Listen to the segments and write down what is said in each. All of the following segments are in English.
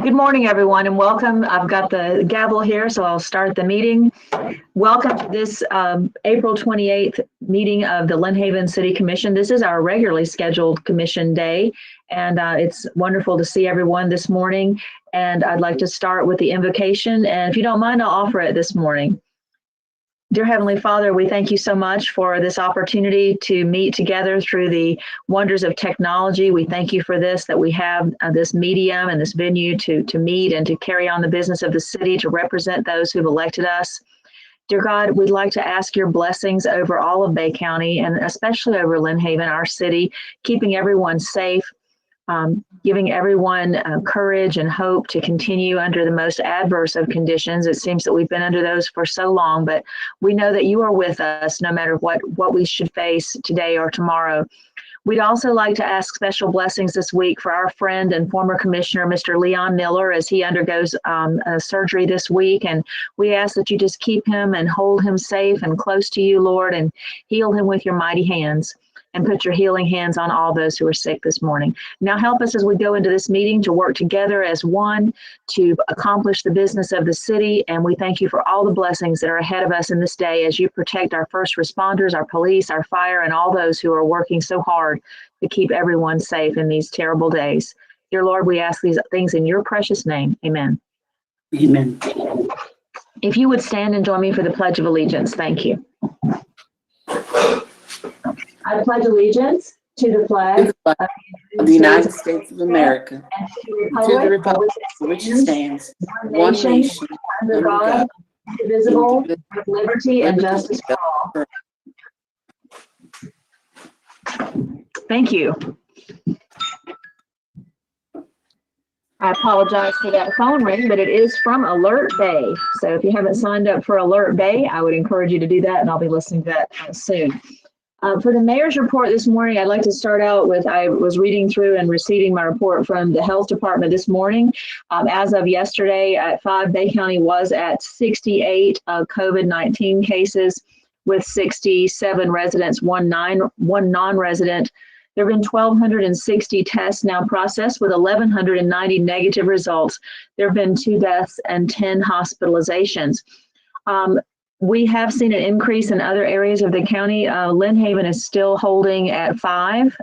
Good morning, everyone, and welcome. I've got the gavel here, so I'll start the meeting. Welcome to this April 28th meeting of the Lynn Haven City Commission. This is our regularly scheduled commission day, and it's wonderful to see everyone this morning. And I'd like to start with the invocation, and if you don't mind, I'll offer it this morning. Dear Heavenly Father, we thank you so much for this opportunity to meet together through the wonders of technology. We thank you for this, that we have this medium and this venue to meet and to carry on the business of the city, to represent those who've elected us. Dear God, we'd like to ask your blessings over all of Bay County and especially over Lynn Haven, our city, keeping everyone safe, giving everyone courage and hope to continue under the most adverse of conditions. It seems that we've been under those for so long, but we know that you are with us no matter what we should face today or tomorrow. We'd also like to ask special blessings this week for our friend and former commissioner, Mr. Leon Miller, as he undergoes surgery this week. And we ask that you just keep him and hold him safe and close to you, Lord, and heal him with your mighty hands. And put your healing hands on all those who are sick this morning. Now help us as we go into this meeting to work together as one to accomplish the business of the city. And we thank you for all the blessings that are ahead of us in this day as you protect our first responders, our police, our fire, and all those who are working so hard to keep everyone safe in these terrible days. Dear Lord, we ask these things in your precious name. Amen. Amen. If you would stand and join me for the Pledge of Allegiance. Thank you. I pledge allegiance to the flag of the United States of America and to the republic for which it stands, one nation, under God, indivisible, with liberty and justice for all. Thank you. I apologize for that phone ring, but it is from Alert Bay. So if you haven't signed up for Alert Bay, I would encourage you to do that, and I'll be listening to that soon. For the mayor's report this morning, I'd like to start out with, I was reading through and receiving my report from the health department this morning. As of yesterday at 5, Bay County was at 68 COVID-19 cases with 67 residents, one non-resident. There have been 1,260 tests now processed with 1,190 negative results. There have been 2 deaths and 10 hospitalizations. We have seen an increase in other areas of the county. Lynn Haven is still holding at 5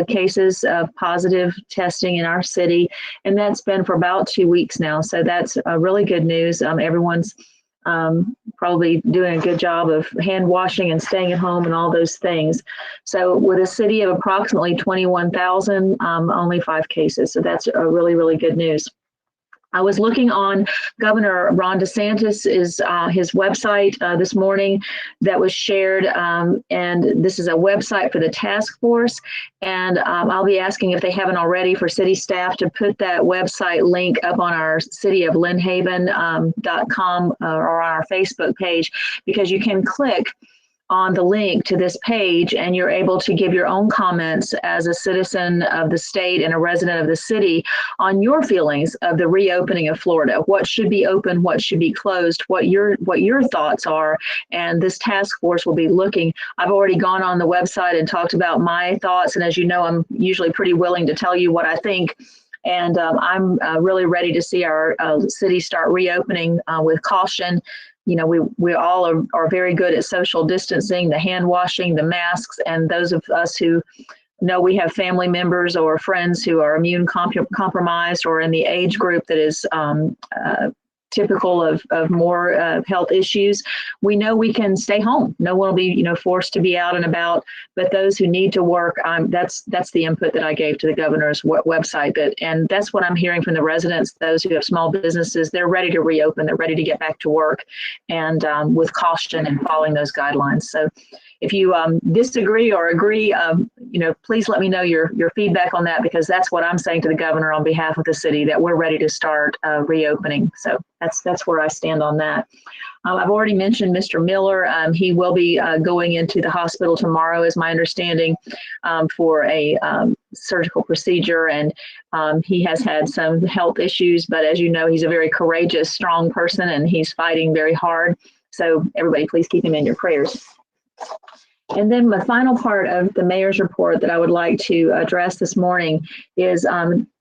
cases of positive testing in our city, and that's been for about 2 weeks now. So that's really good news. Everyone's probably doing a good job of hand washing and staying at home and all those things. So with a city of approximately 21,000, only 5 cases. So that's really, really good news. I was looking on Governor Ron DeSantis' his website this morning that was shared, and this is a website for the task force. And I'll be asking if they haven't already for city staff to put that website link up on our cityoflynnhaven.com or on our Facebook page, because you can click on the link to this page and you're able to give your own comments as a citizen of the state and a resident of the city on your feelings of the reopening of Florida. What should be open, what should be closed, what your thoughts are. And this task force will be looking. I've already gone on the website and talked about my thoughts. And as you know, I'm usually pretty willing to tell you what I think. And I'm really ready to see our city start reopening with caution. You know, we all are very good at social distancing, the hand washing, the masks, and those of us who know we have family members or friends who are immune compromised or in the age group that is typical of more health issues, we know we can stay home. No one will be, forced to be out and about. But those who need to work, that's the input that I gave to the governor's website. And that's what I'm hearing from the residents. Those who have small businesses, they're ready to reopen. They're ready to get back to work, and with caution and following those guidelines. So if you disagree or agree, please let me know your feedback on that, because that's what I'm saying to the governor on behalf of the city, that we're ready to start reopening. So that's where I stand on that. I've already mentioned Mr. Miller. He will be going into the hospital tomorrow, is my understanding, for a surgical procedure. And he has had some health issues, but as you know, he's a very courageous, strong person, and he's fighting very hard. So everybody, please keep him in your prayers. And then my final part of the mayor's report that I would like to address this morning is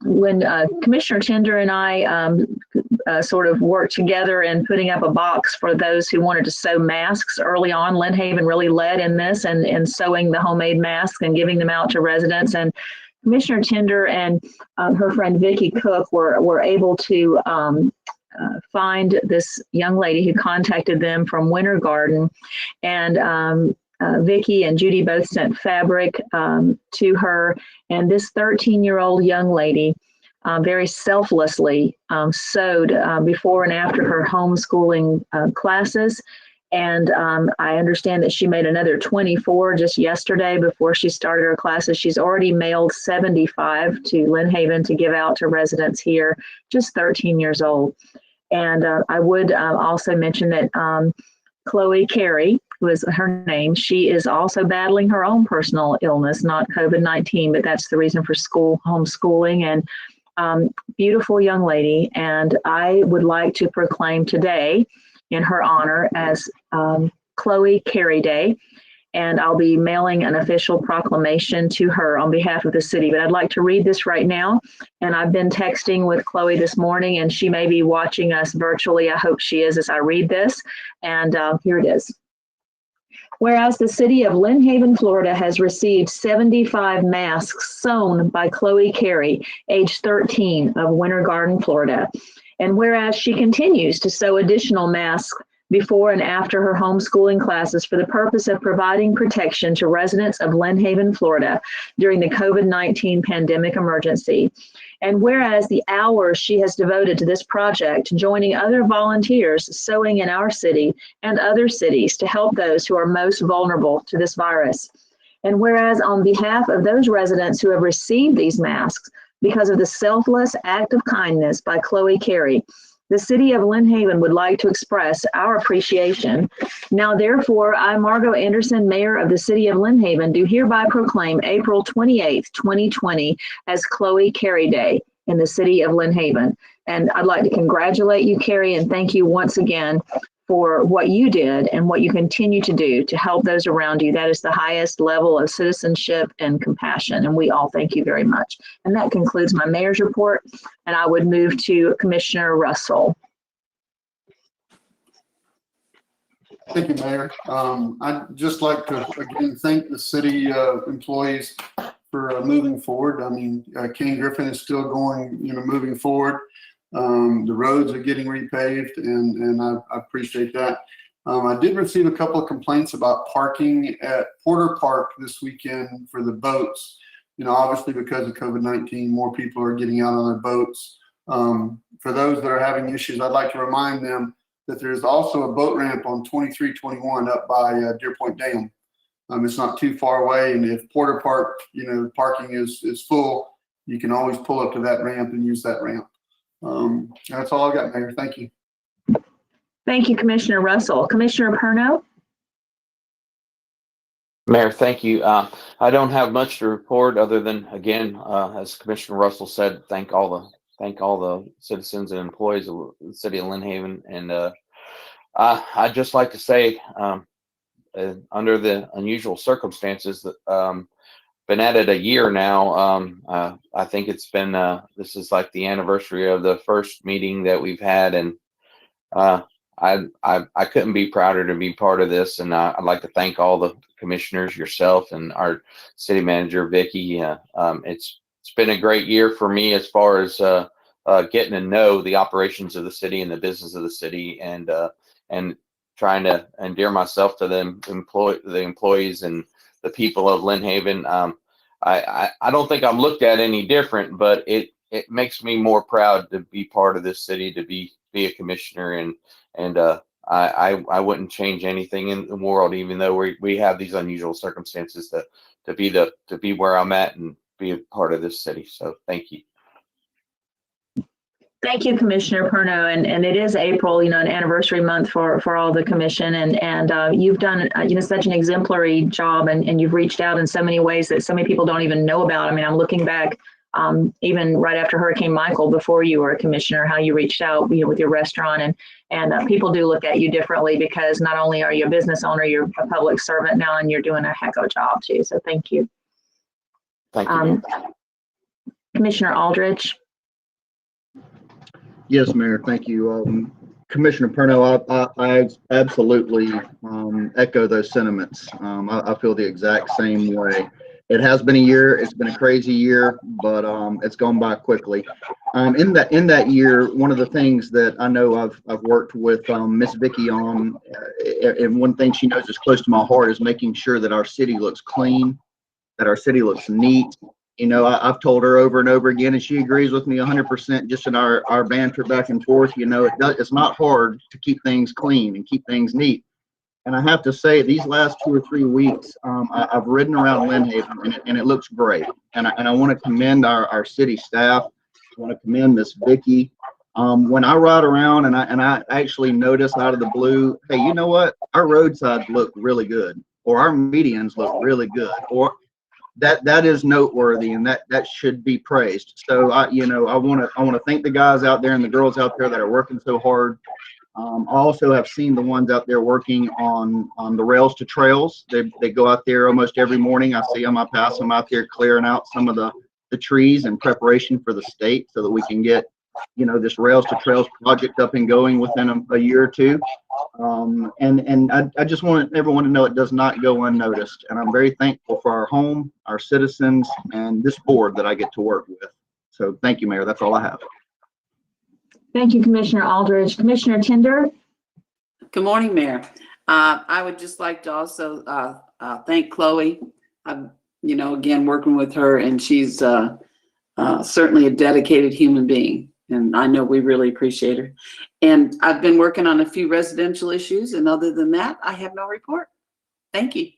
when Commissioner Tender and I sort of worked together in putting up a box for those who wanted to sew masks early on. Lynn Haven really led in this and sewing the homemade masks and giving them out to residents. And Commissioner Tender and her friend Vicki Cook were able to find this young lady who contacted them from Winter Garden, and Vicki and Judy both sent fabric to her, and this 13-year-old young lady very selflessly sewed before and after her homeschooling classes. And I understand that she made another 24 just yesterday before she started her classes. She's already mailed 75 to Lynn Haven to give out to residents here, just 13 years old. And I would also mention that Pleae Carey, who is her name, she is also battling her own personal illness, not COVID-19, but that's the reason for homeschooling. And beautiful young lady. And I would like to proclaim today in her honor as Pleae Carey Day. And I'll be mailing an official proclamation to her on behalf of the city. But I'd like to read this right now. And I've been texting with Pleae this morning, and she may be watching us virtually. I hope she is as I read this. And here it is. Whereas the city of Lynn Haven, Florida has received 75 masks sewn by Pleae Carey, age 13, of Winter Garden, Florida. And whereas she continues to sew additional masks before and after her homeschooling classes for the purpose of providing protection to residents of Lynn Haven, Florida during the COVID-19 pandemic emergency. And whereas the hours she has devoted to this project, joining other volunteers sewing in our city and other cities to help those who are most vulnerable to this virus. And whereas on behalf of those residents who have received these masks because of the selfless act of kindness by Pleae Carey, the city of Lynn Haven would like to express our appreciation. Now, therefore, I, Margot Anderson, Mayor of the city of Lynn Haven, do hereby proclaim April 28th, 2020 as Pleae Carey Day in the city of Lynn Haven. And I'd like to congratulate you, Carey, and thank you once again for what you did and what you continue to do to help those around you. That is the highest level of citizenship and compassion, and we all thank you very much. And that concludes my mayor's report, and I would move to Commissioner Russell. Thank you, Mayor. I'd just like to again thank the city employees for moving forward. I mean, King Griffin is still going, moving forward. The roads are getting repaved, and I appreciate that. I did receive a couple of complaints about parking at Porter Park this weekend for the boats. Obviously because of COVID-19, more people are getting out on their boats. For those that are having issues, I'd like to remind them that there's also a boat ramp on 2321 up by Deer Point Dam. It's not too far away, and if Porter Park, parking is full, you can always pull up to that ramp and use that ramp. That's all I've got, Mayor. Thank you. Thank you, Commissioner Russell. Commissioner Perno? Mayor, thank you. I don't have much to report other than, again, as Commissioner Russell said, thank all the citizens and employees of the city of Lynn Haven. And I'd just like to say, under the unusual circumstances that been at it a year now. I think it's been this is like the anniversary of the first meeting that we've had, and I couldn't be prouder to be part of this. And I'd like to thank all the commissioners, yourself, and our city manager Vicki. It's been a great year for me as far as getting to know the operations of the city and the business of the city, and trying to endear myself to the employees and the people of Lynn Haven. I don't think I'm looked at any different, but it makes me more proud to be part of this city, to be a commissioner, and I wouldn't change anything in the world, even though we have these unusual circumstances, to be where I'm at and be a part of this city. So thank you. Thank you, Commissioner Perno, and it is April, an anniversary month for all the commission, and you've done such an exemplary job, and you've reached out in so many ways that so many people don't even know about. I mean, I'm looking back even right after Hurricane Michael, before you were a commissioner, how you reached out, with your restaurant, and people do look at you differently because not only are you a business owner, you're a public servant now, and you're doing a heck of a job too. So thank you. Thank you. Commissioner Aldridge. Yes, Mayor, thank you. Commissioner Perno, I absolutely echo those sentiments. I feel the exact same way. It has been a year. It's been a crazy year, but it's gone by quickly. In that year, one of the things that I know I've worked with Miss Vicki on, and one thing she knows is close to my heart, is making sure that our city looks clean, that our city looks neat. I've told her over and over again, and she agrees with me 100%, just in our banter back and forth. It's not hard to keep things clean and keep things neat. And I have to say, these last 2 or 3 weeks, I've ridden around Lynn Haven, and it looks great. And I want to commend our city staff. I want to commend Miss Vicki. When I ride around and I actually notice out of the blue, hey, you know what? Our roadsides look really good, or our medians look really good, or that is noteworthy, and that should be praised. So I want to thank the guys out there and the girls out there that are working so hard. I also have seen the ones out there working on the rails to trails. They go out there almost every morning. I see them. I pass them out there clearing out some of the trees in preparation for the state, so that we can get this rails to trails project up and going within a year or two. And I just want everyone to know it does not go unnoticed. And I'm very thankful for our home, our citizens, and this board that I get to work with. So thank you, Mayor. That's all I have. Thank you, Commissioner Aldridge. Commissioner Tinder. Good morning, Mayor. I would just like to also thank Pleae. Again, working with her, and she's certainly a dedicated human being, and I know we really appreciate her. And I've been working on a few residential issues, and other than that, I have no report. Thank you.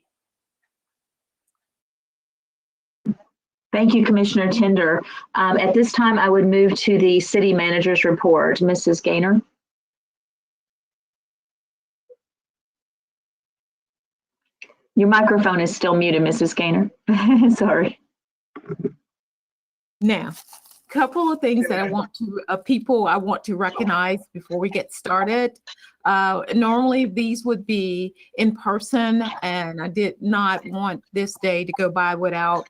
Thank you, Commissioner Tinder. At this time, I would move to the city manager's report. Mrs. Gaynor. Your microphone is still muted, Mrs. Gaynor. Sorry. Now, couple of things that I want to recognize before we get started. Normally these would be in person, and I did not want this day to go by without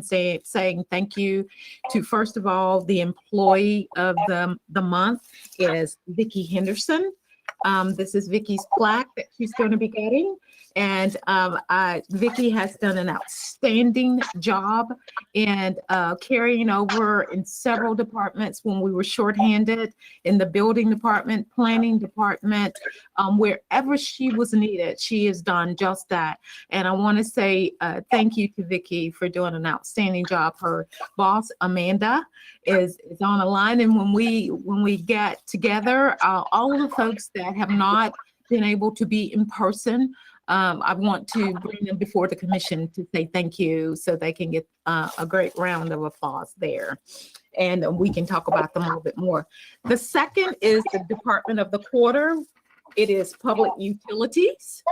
saying thank you to, first of all, the employee of the month is Vicki Henderson. This is Vicki's plaque that she's going to be getting. And Vicki has done an outstanding job in carrying over in several departments when we were shorthanded, in the building department, planning department, wherever she was needed, she has done just that. And I want to say thank you to Vicki for doing an outstanding job. Her boss, Amanda, is on the line. And when we get together, all of the folks that have not been able to be in person, I want to bring them before the commission to say thank you, so they can get a great round of applause there. And we can talk about them a little bit more. The second is the Department of the Quarter. It is public utilities.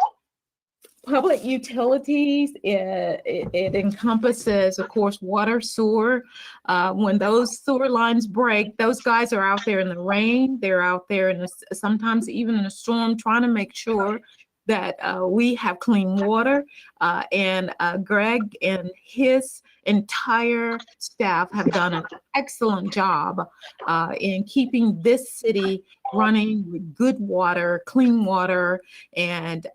Public utilities, it encompasses, of course, water, sewer. When those sewer lines break, those guys are out there in the rain. They're out there sometimes even in a storm, trying to make sure that we have clean water, and Greg and his entire staff have done an excellent job in keeping this city running with good water, clean water, and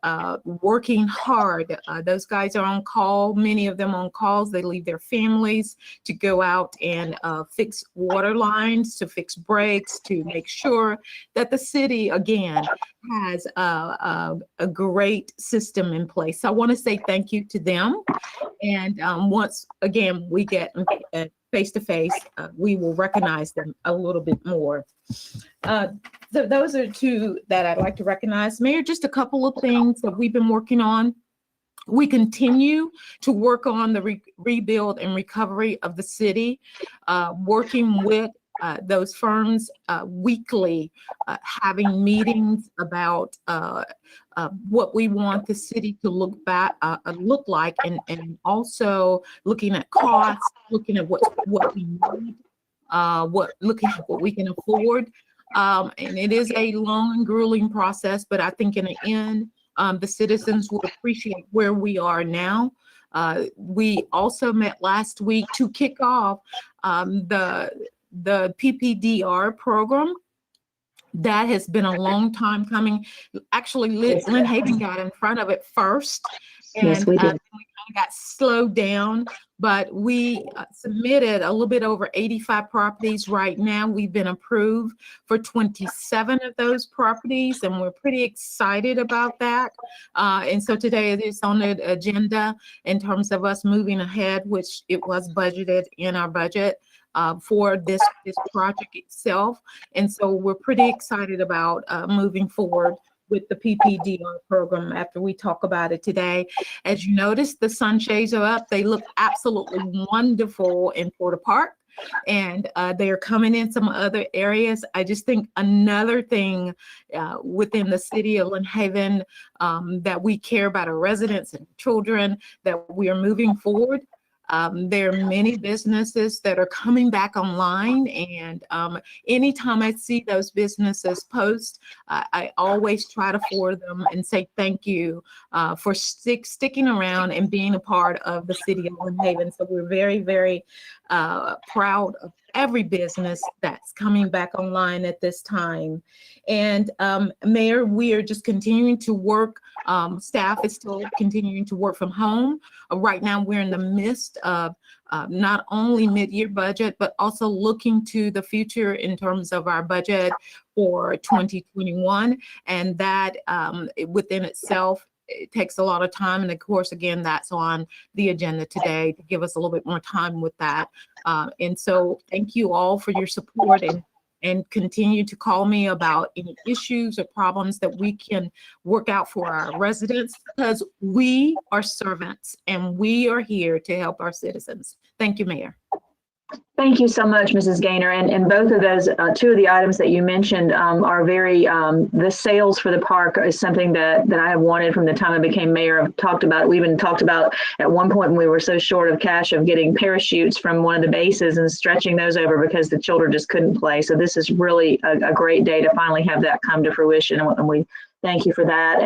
working hard. Those guys are on call, many of them on calls. They leave their families to go out and fix water lines, to fix breaks, to make sure that the city, again, has a great system in place. So I want to say thank you to them. And once again, we get face to face, we will recognize them a little bit more. So those are two that I'd like to recognize. Mayor, just a couple of things that we've been working on. We continue to work on the rebuild and recovery of the city, working with those firms weekly, having meetings about what we want the city to look like, and also looking at costs, looking at what we need, looking at what we can afford. And it is a long and grueling process, but I think in the end, the citizens will appreciate where we are now. We also met last week to kick off the PPDR program. That has been a long time coming. Actually, Lynn Haven got in front of it first, and Yes, we did. we kind of got slowed down, but we submitted a little bit over 85 properties. Right now, we've been approved for 27 of those properties, and we're pretty excited about that. And so today it is on the agenda in terms of us moving ahead, which it was budgeted in our budget for this project itself. And so we're pretty excited about moving forward with the PPDR program after we talk about it today. As you notice, the sunshades are up. They look absolutely wonderful in Porter Park, and they're coming in some other areas. I just think another thing within the city of Lynn Haven that we care about our residents and children, that we are moving forward. There are many businesses that are coming back online, and anytime I see those businesses post, I always try to forward them and say thank you for sticking around and being a part of the city of Lynn Haven. So we're very, very proud of every business that's coming back online at this time. And Mayor, we are just continuing to work. Staff is still continuing to work from home. Right now, we're in the midst of not only mid-year budget, but also looking to the future in terms of our budget for 2021. And that within itself, it takes a lot of time. And of course, again, that's on the agenda today to give us a little bit more time with that. And so thank you all for your support, and continue to call me about any issues or problems that we can work out for our residents, because we are servants and we are here to help our citizens. Thank you, Mayor. Thank you so much, Mrs. Gaynor. And both of those, two of the items that you mentioned are very, the sales for the park is something that I have wanted from the time I became mayor. I've talked about, we even talked about at one point when we were so short of cash of getting parachutes from one of the bases and stretching those over because the children just couldn't play. So this is really a great day to finally have that come to fruition. And we thank you for that.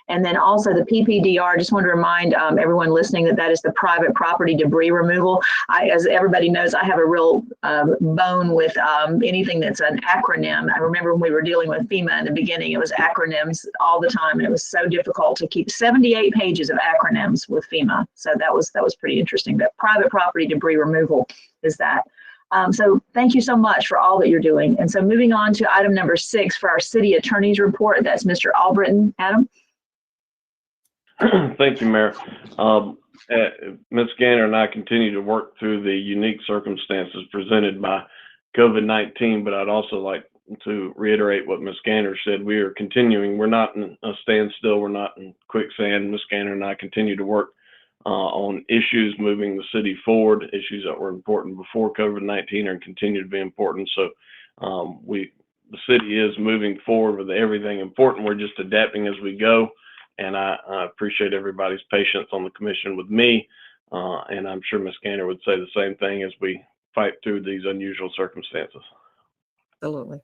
And then also the PPDR, just want to remind everyone listening that is the private property debris removal. As everybody knows, I have a real bone with anything that's an acronym. I remember when we were dealing with FEMA in the beginning, it was acronyms all the time. And it was so difficult to keep 78 pages of acronyms with FEMA. So that was pretty interesting. But private property debris removal is that. So thank you so much for all that you're doing. And so moving on to item number 6 for our city attorney's report, that's Mr. Albritton. Adam? Thank you, Mayor. Ms. Gaynor and I continue to work through the unique circumstances presented by COVID-19, but I'd also like to reiterate what Ms. Gaynor said. We are continuing. We're not in a standstill. We're not in quicksand. Ms. Gaynor and I continue to work on issues moving the city forward, issues that were important before COVID-19 and continue to be important. So the city is moving forward with everything important. We're just adapting as we go. And I appreciate everybody's patience on the commission with me. And I'm sure Ms. Gaynor would say the same thing as we fight through these unusual circumstances. Absolutely.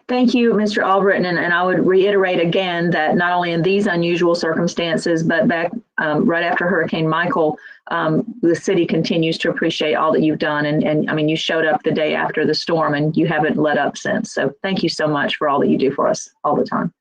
Thank you, Mr. Albritton, and I would reiterate again that not only in these unusual circumstances, but back right after Hurricane Michael, the city continues to appreciate all that you've done. And I mean, you showed up the day after the storm and you haven't let up since. So thank you so much for all that you do for us all the time.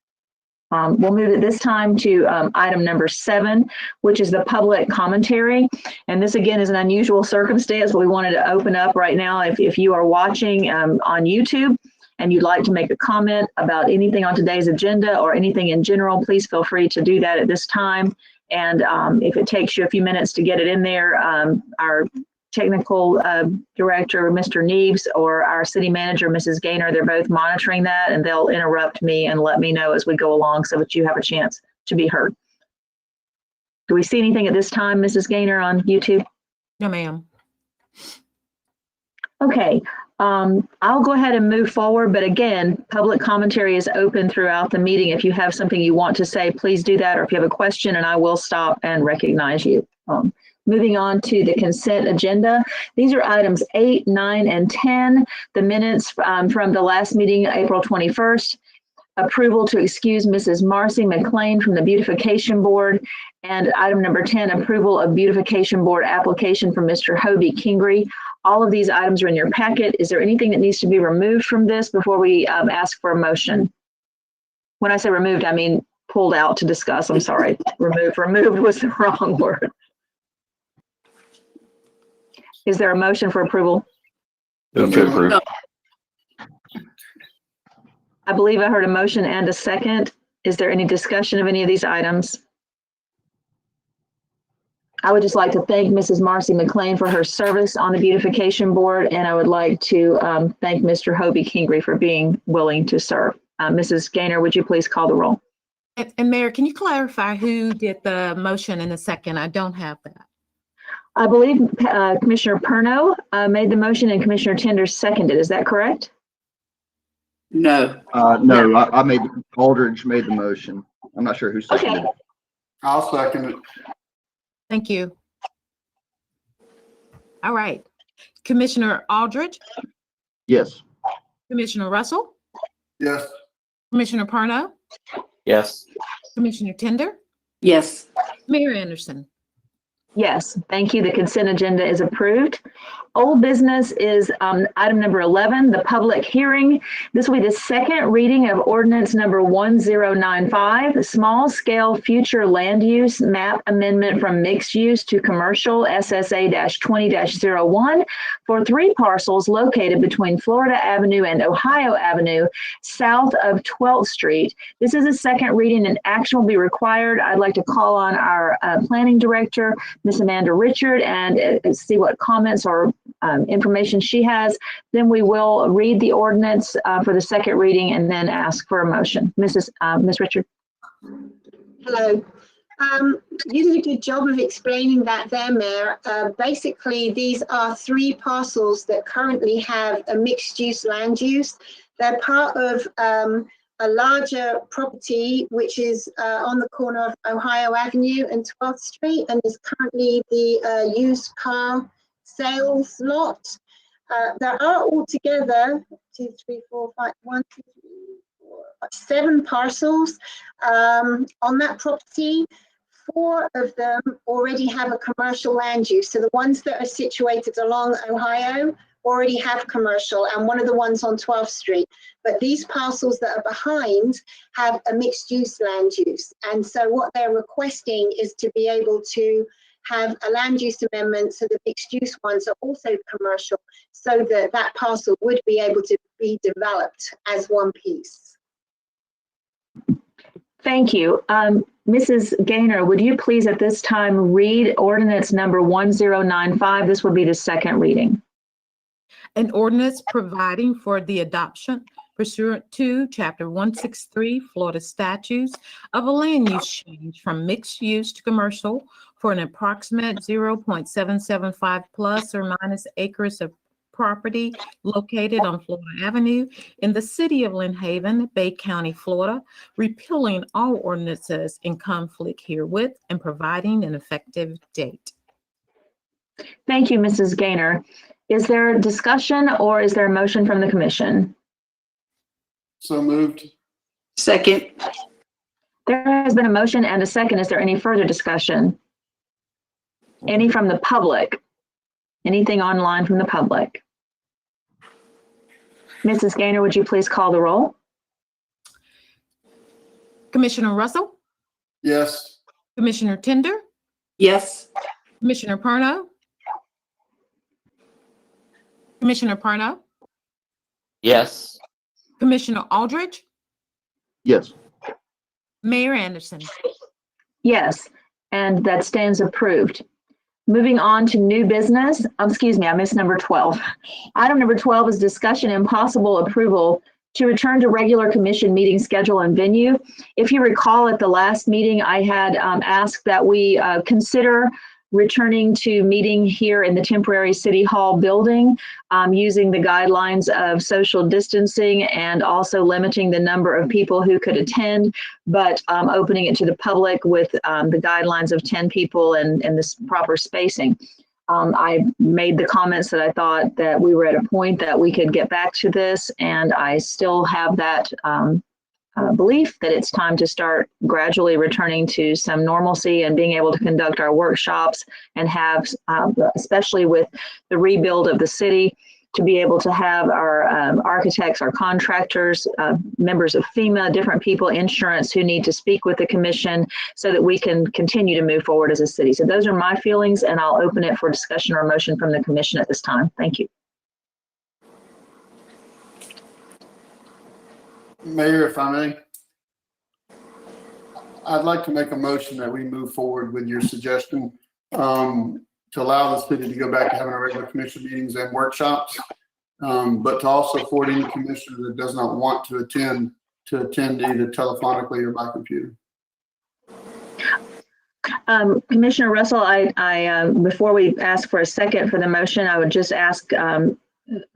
We'll move at this time to item number 7, which is the public commentary. And this again is an unusual circumstance, but we wanted to open up right now. If you are watching on YouTube, and you'd like to make a comment about anything on today's agenda or anything in general, please feel free to do that at this time. And if it takes you a few minutes to get it in there, our technical director, Mr. Neves, or our city manager, Mrs. Gaynor, they're both monitoring that, and they'll interrupt me and let me know as we go along so that you have a chance to be heard. Do we see anything at this time, Mrs. Gaynor, on YouTube? No, ma'am. Okay, I'll go ahead and move forward, but again, public commentary is open throughout the meeting. If you have something you want to say, please do that, or if you have a question, and I will stop and recognize you. Moving on to the consent agenda. These are items 8, 9, and 10. The minutes from the last meeting, April 21st. Approval to excuse Mrs. Marcy McLean from the Beautification Board. And item number 10, approval of Beautification Board application from Mr. Hobie Kingery. All of these items are in your packet. Is there anything that needs to be removed from this before we ask for a motion? When I say removed, I mean pulled out to discuss. I'm sorry. Removed was the wrong word. Is there a motion for approval? Move to approve. I believe I heard a motion and a second. Is there any discussion of any of these items? I would just like to thank Mrs. Marcy McLean for her service on the Beautification Board, and I would like to thank Mr. Hobie Kingery for being willing to serve. Mrs. Gaynor, would you please call the roll? And Mayor, can you clarify who did the motion in the second? I don't have that. I believe Commissioner Perno made the motion and Commissioner Tender seconded. Is that correct? No. No, I made, Aldridge made the motion. I'm not sure who seconded it. I'll second it. Thank you. All right. Commissioner Aldridge, Yes. Commissioner Russell, Yes. Commissioner Parno, Yes. Commissioner Tender, Yes. Mayor Anderson. Yes, thank you. The consent agenda is approved. Old business is item number 11, the public hearing. This will be the second reading of ordinance number 1095, small scale future land use map amendment from mixed use to commercial SSA-20-01 for 3 parcels located between Florida Avenue and Ohio Avenue, south of 12th Street. This is a second reading and action will be required. I'd like to call on our planning director, Ms. Amanda Richard, and see what comments or information she has. Then we will read the ordinance for the second reading and then ask for a motion. Ms. Richard. Hello. You did a good job of explaining that there, Mayor. Basically, these are 3 parcels that currently have a mixed use land use. They're part of a larger property, which is on the corner of Ohio Avenue and 12th Street, and is currently the used car sales lot. There are altogether 7 parcels on that property. 4 of them already have a commercial land use. So the ones that are situated along Ohio already have commercial, and one of the ones on 12th Street. But these parcels that are behind have a mixed use land use. And so what they're requesting is to be able to have a land use amendment so the mixed use ones are also commercial, so that that parcel would be able to be developed as one piece. Thank you. Mrs. Gaynor, would you please at this time read ordinance number 1095? This will be the second reading. An ordinance providing for the adoption pursuant to Chapter 163 Florida statutes of a land use change from mixed use to commercial for an approximate 0.775 plus or minus acres of property located on Florida Avenue in the city of Lynn Haven, Bay County, Florida, repealing all ordinances in conflict herewith and providing an effective date. Thank you, Mrs. Gaynor. Is there discussion or is there a motion from the commission? So moved. Second. There has been a motion and a second. Is there any further discussion? Any from the public? Anything online from the public? Mrs. Gaynor, would you please call the roll? Commissioner Russell, Yes. Commissioner Tender, Yes. Commissioner Parno, Commissioner Parno, Yes. Commissioner Aldridge, Yes. Mayor Anderson. Yes, and that stands approved. Moving on to new business, excuse me, I missed number 12. Item number 12 is discussion and possible approval to return to regular commission meeting schedule and venue. If you recall at the last meeting, I had asked that we consider returning to meeting here in the temporary City Hall building, using the guidelines of social distancing and also limiting the number of people who could attend, but opening it to the public with the guidelines of 10 people and this proper spacing. I made the comments that I thought that we were at a point that we could get back to this, and I still have that belief that it's time to start gradually returning to some normalcy and being able to conduct our workshops and have, especially with the rebuild of the city, to be able to have our architects, our contractors, members of FEMA, different people, insurance who need to speak with the commission so that we can continue to move forward as a city. So those are my feelings, and I'll open it for discussion or motion from the commission at this time. Thank you. Mayor, if I may, I'd like to make a motion that we move forward with your suggestion to allow the city to go back to having our regular commission meetings and workshops, but to also afford any commissioner that does not want to attend either telephonically or by computer. Commissioner Russell, I before we ask for a second for the motion, I would just ask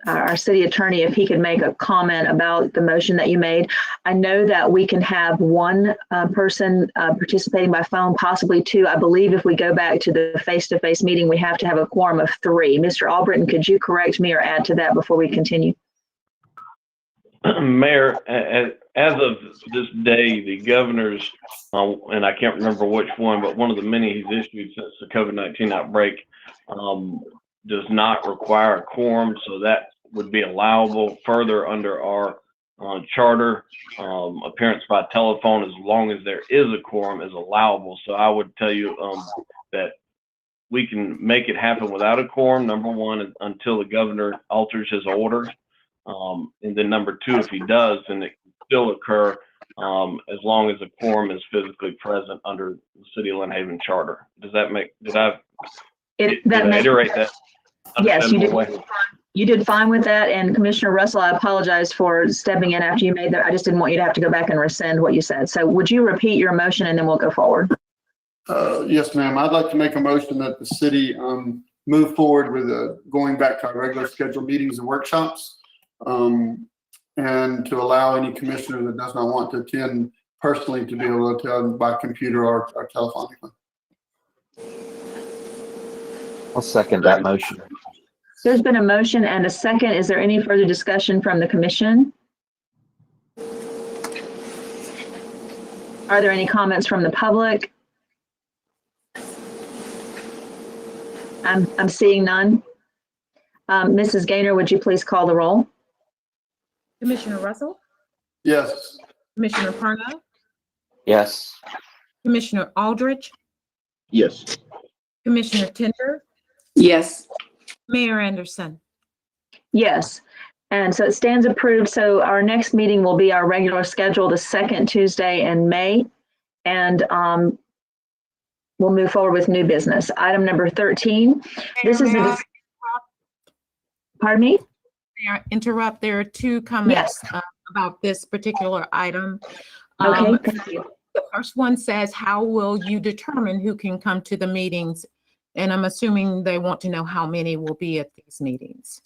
our city attorney if he could make a comment about the motion that you made. I know that we can have one person participating by phone, possibly two. I believe if we go back to the face-to-face meeting, we have to have a quorum of 3. Mr. Albritton, could you correct me or add to that before we continue? Mayor, as of this day, the governor's, and I can't remember which one, but one of the many he's issued since the COVID-19 outbreak, does not require a quorum, so that would be allowable further under our charter. Appearance by telephone, as long as there is a quorum, is allowable. So I would tell you that we can make it happen without a quorum, number one, until the governor alters his order. And then number 2, if he does, then it can still occur as long as a quorum is physically present under the City of Lynn Haven charter. Does that make, did I iterate that? Yes, you did. You did fine with that. And Commissioner Russell, I apologize for stepping in after you made that. I just didn't want you to have to go back and rescind what you said. So would you repeat your motion and then we'll go forward? Yes, ma'am. I'd like to make a motion that the city move forward with going back to our regular scheduled meetings and workshops, and to allow any commissioner that does not want to attend personally to be able to attend by computer or telephonically. I'll second that motion. There's been a motion and a second. Is there any further discussion from the commission? Are there any comments from the public? I'm seeing none. Mrs. Gaynor, would you please call the roll? Commissioner Russell, Yes. Commissioner Parno, Yes. Commissioner Aldridge, Yes. Commissioner Tender, Yes. Mayor Anderson. Yes. And so it stands approved. So our next meeting will be our regular schedule, the second Tuesday in May. And we'll move forward with new business. Item number 13. This is the, pardon me? May I interrupt? There are 2 comments about this particular item. Okay, thank you. The first one says, how will you determine who can come to the meetings? And I'm assuming they want to know how many will be at these meetings.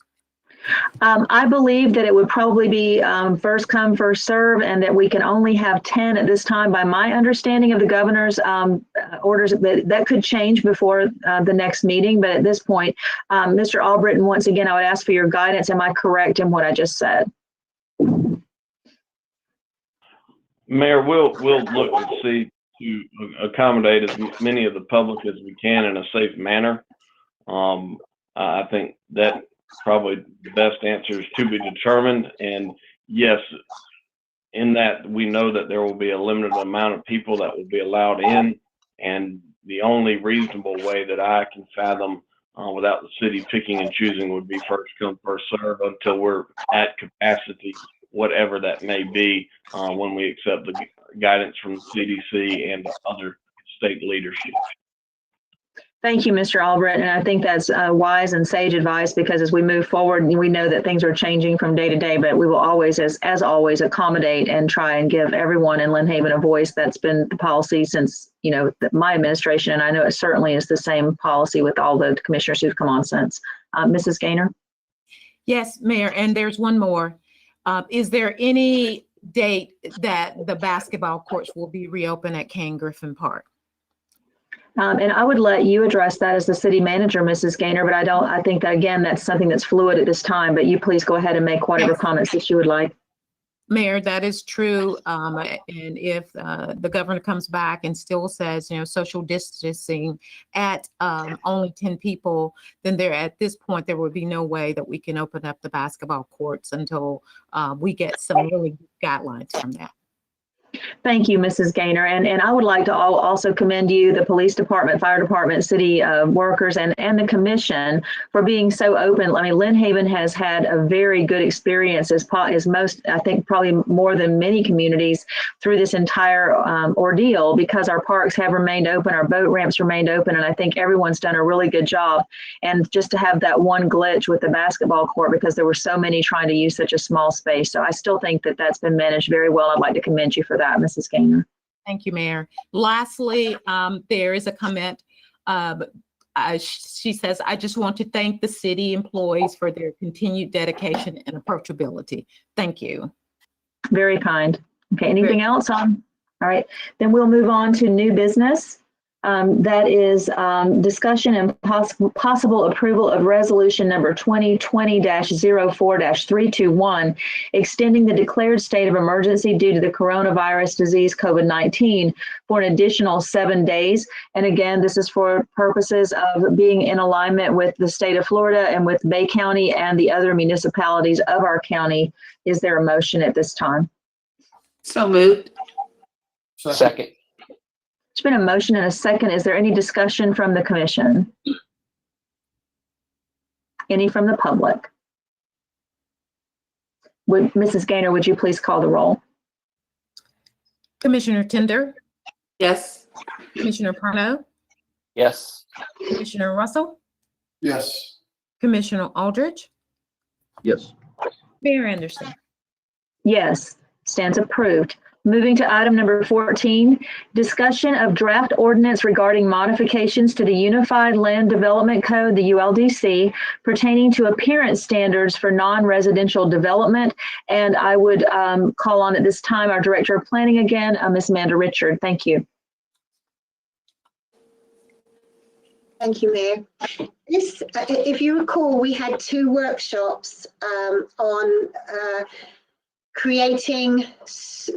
I believe that it would probably be first come, first serve, and that we can only have 10 at this time. By my understanding of the governor's orders, that could change before the next meeting. But at this point, Mr. Albritton, once again, I would ask for your guidance. Am I correct in what I just said? Mayor, we'll look to see to accommodate as many of the public as we can in a safe manner. I think that probably the best answer is to be determined. And yes, in that we know that there will be a limited amount of people that will be allowed in. And the only reasonable way that I can fathom without the city picking and choosing would be first come, first serve until we're at capacity, whatever that may be, when we accept the guidance from the CDC and other state leadership. Thank you, Mr. Albrecht, and I think that's wise and sage advice, because as we move forward, we know that things are changing from day to day, but we will always, as always, accommodate and try and give everyone in Lynn Haven a voice. That's been the policy since, my administration, and I know it certainly is the same policy with all the commissioners who've come on since. Mrs. Gaynor? Yes, Mayor, and there's one more. Is there any date that the basketball courts will be reopened at Ken Griffin Park? And I would let you address that as the city manager, Mrs. Gaynor, but I think that, again, that's something that's fluid at this time, but you please go ahead and make whatever comments that you would like. Mayor, that is true. And if the governor comes back and still says, social distancing at only 10 people, then at this point, there would be no way that we can open up the basketball courts until we get some really good guidelines from that. Thank you, Mrs. Gaynor. And I would like to also commend you, the police department, fire department, city workers, and the commission for being so open. I mean, Lynn Haven has had a very good experience as most, I think probably more than many communities through this entire ordeal, because our parks have remained open, our boat ramps remained open, and I think everyone's done a really good job. And just to have that one glitch with the basketball court, because there were so many trying to use such a small space. So I still think that that's been managed very well. I'd like to commend you for that, Mrs. Gaynor. Thank you, Mayor. Lastly, there is a comment. She says, I just want to thank the city employees for their continued dedication and approachability. Thank you. Very kind. Okay, anything else on? All right, then we'll move on to new business. That is discussion and possible approval of resolution number 2020-04-321, extending the declared state of emergency due to the coronavirus disease COVID-19 for an additional 7 days. And again, this is for purposes of being in alignment with the state of Florida and with Bay County and the other municipalities of our county. Is there a motion at this time? So moved. Second. There's been a motion and a second. Is there any discussion from the commission? Any from the public? Mrs. Gaynor, would you please call the roll? Commissioner Tender, Yes. Commissioner Parno, Yes. Commissioner Russell, Yes. Commissioner Aldridge, Yes. Mayor Anderson. Yes, stands approved. Moving to item number 14, discussion of draft ordinance regarding modifications to the Unified Land Development Code, the ULDC, pertaining to appearance standards for non-residential development. And I would call on at this time our Director of Planning again, Ms. Amanda Richard. Thank you. Thank you, Mayor. This, if you recall, we had 2 workshops on creating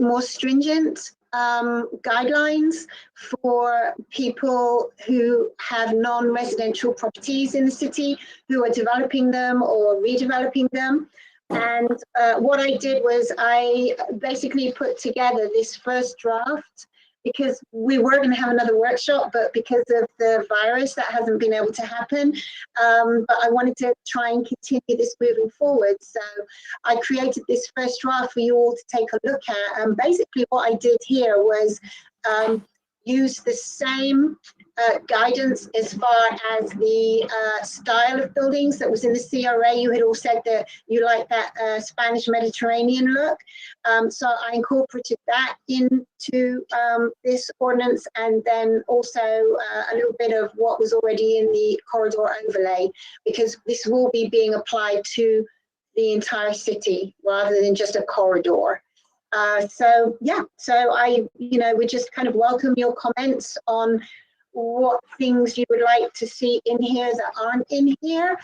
more stringent guidelines for people who have non-residential properties in the city, who are developing them or redeveloping them. And what I did was I basically put together this first draft, because we were going to have another workshop, but because of the virus, that hasn't been able to happen. But I wanted to try and continue this moving forward. So I created this first draft for you all to take a look at. And basically what I did here was use the same guidance as far as the style of buildings that was in the CRA. You had all said that you like that Spanish Mediterranean look. So I incorporated that into this ordinance, and then also a little bit of what was already in the corridor overlay, because this will be being applied to the entire city rather than just a corridor. So yeah, so I, would just kind of welcome your comments on what things you would like to see in here that aren't in here,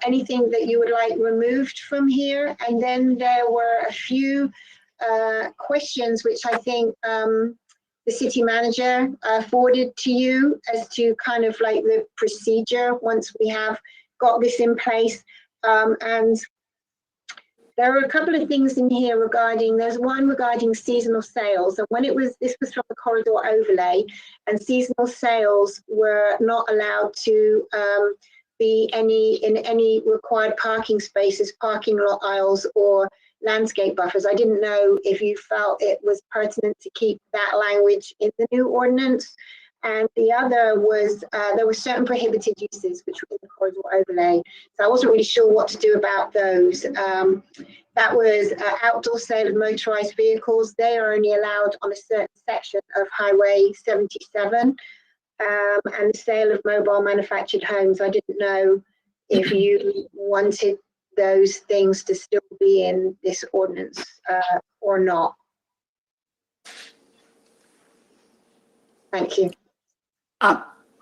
anything that you would like removed from here. And then there were a few questions which I think the city manager forwarded to you as to kind of like the procedure once we have got this in place. And there are a couple of things in here regarding, there's one regarding seasonal sales. And when this was from the corridor overlay, and seasonal sales were not allowed to be in any required parking spaces, parking lot aisles, or landscape buffers. I didn't know if you felt it was pertinent to keep that language in the new ordinance. and the other was there were certain prohibited uses which were in the corridor overlay. So I wasn't really sure what to do about those. That was outdoor sale of motorized vehicles. They are only allowed on a certain section of Highway 77, and the sale of mobile manufactured homes. I didn't know if you wanted those things to still be in this ordinance or not. Thank you.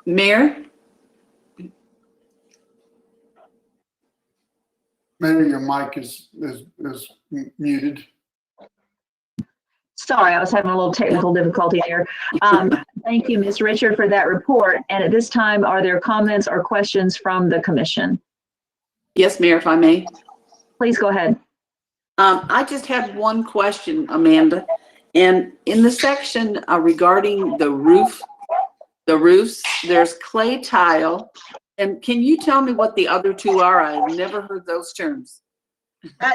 Mayor? Maybe your mic is muted. Sorry, I was having a little technical difficulty there. Thank you, Ms. Richard, for that report. And at this time, are there comments or questions from the commission? Yes, Mayor, if I may. Please go ahead. I just had one question, Amanda. And in the section regarding the roofs, there's clay tile. And can you tell me what the other two are? I've never heard those terms.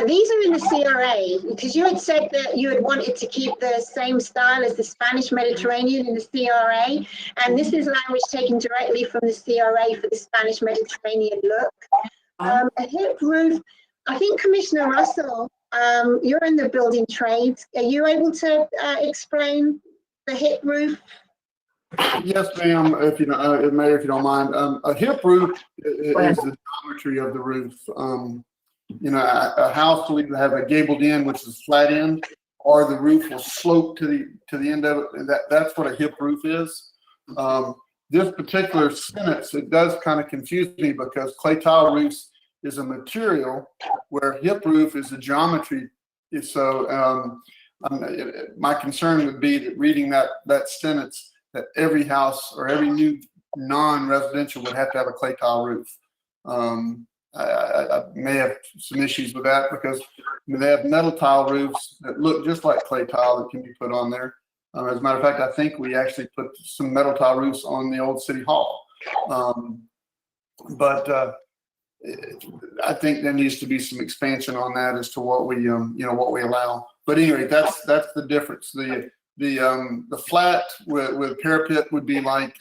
These are in the CRA, because you had said that you had wanted to keep the same style as the Spanish Mediterranean in the CRA, and this is language taken directly from the CRA for the Spanish Mediterranean look. A hip roof, I think Commissioner Russell, you're in the building trades. Are you able to explain the hip roof? Yes, ma'am. If you know, Mayor, if you don't mind, a hip roof is the geometry of the roof. You know, a house will either have a gabled end, which is flat end, or the roof will slope to the end of it. And that's what a hip roof is. This particular sentence, it does kind of confuse me because clay tile roofs is a material where hip roof is a geometry. So my concern would be that reading that sentence, that every house or every new non-residential would have to have a clay tile roof. I may have some issues with that because they have metal tile roofs that look just like clay tile that can be put on there. As a matter of fact, I think we actually put some metal tile roofs on the old city hall. But I think there needs to be some expansion on that as to what we what we allow. But anyway, that's the difference. The flat with parapet would be like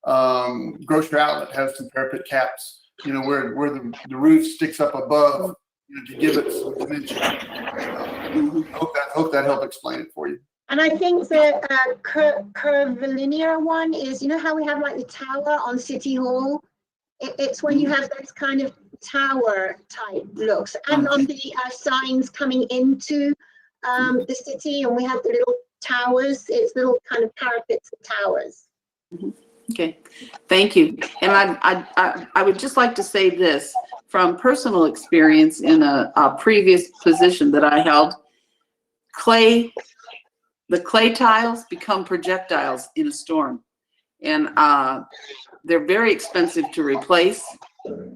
Grocery Outlet has some parapet caps. You know, where the roof sticks up above, to give it some dimension. Hope that helped explain it for you. And I think the curvilinear one is, you know how we have like the tower on City Hall? It's when you have those kind of tower type looks. And on the signs coming into the city, and we have the little towers, it's little kind of parapets and towers. Okay, thank you. And I would just like to say this from personal experience in a previous position that I held. The clay tiles become projectiles in a storm, and they're very expensive to replace,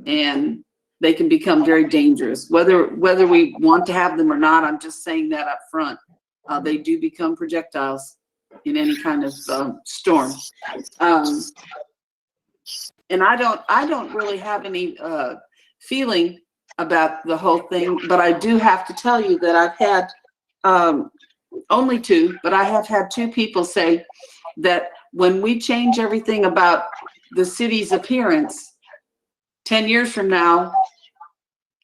and they can become very dangerous. Whether we want to have them or not, I'm just saying that up front. They do become projectiles in any kind of storm. And I don't really have any feeling about the whole thing, but I do have to tell you that I've had only two, but I have had two people say that when we change everything about the city's appearance, 10 years from now,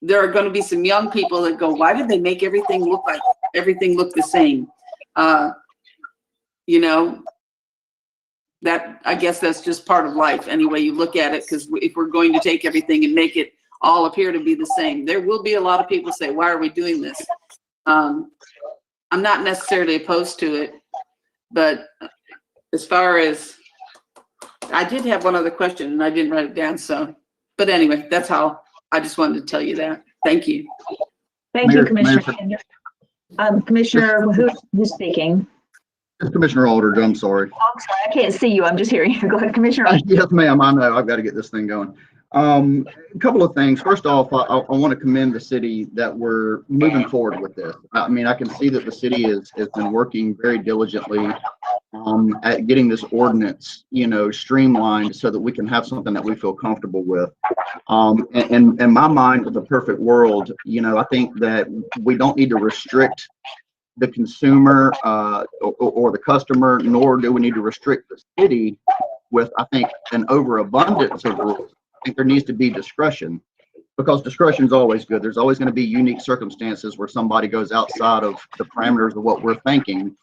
there are going to be some young people that go, why did they make everything look the same? You know, that I guess that's just part of life any way you look at it, because if we're going to take everything and make it all appear to be the same, there will be a lot of people say, why are we doing this? I'm not necessarily opposed to it, but as far as, I did have one other question and I didn't write it down, so, but anyway, that's how, I just wanted to tell you that. Thank you. Thank you, Commissioner. Commissioner, who's speaking? Commissioner Aldridge, I'm sorry. Oh, I'm sorry, I can't see you. I'm just hearing you. Go ahead, Commissioner. Yes, ma'am, I know. I've got to get this thing going. A couple of things. First off, I want to commend the city that we're moving forward with this. I mean, I can see that the city has been working very diligently at getting this ordinance, streamlined so that we can have something that we feel comfortable with. In my mind, of the perfect world, I think that we don't need to restrict the consumer or the customer, nor do we need to restrict the city with, I think, an overabundance of rules. I think there needs to be discretion, because discretion is always good. There's always going to be unique circumstances where somebody goes outside of the parameters of what we're thinking,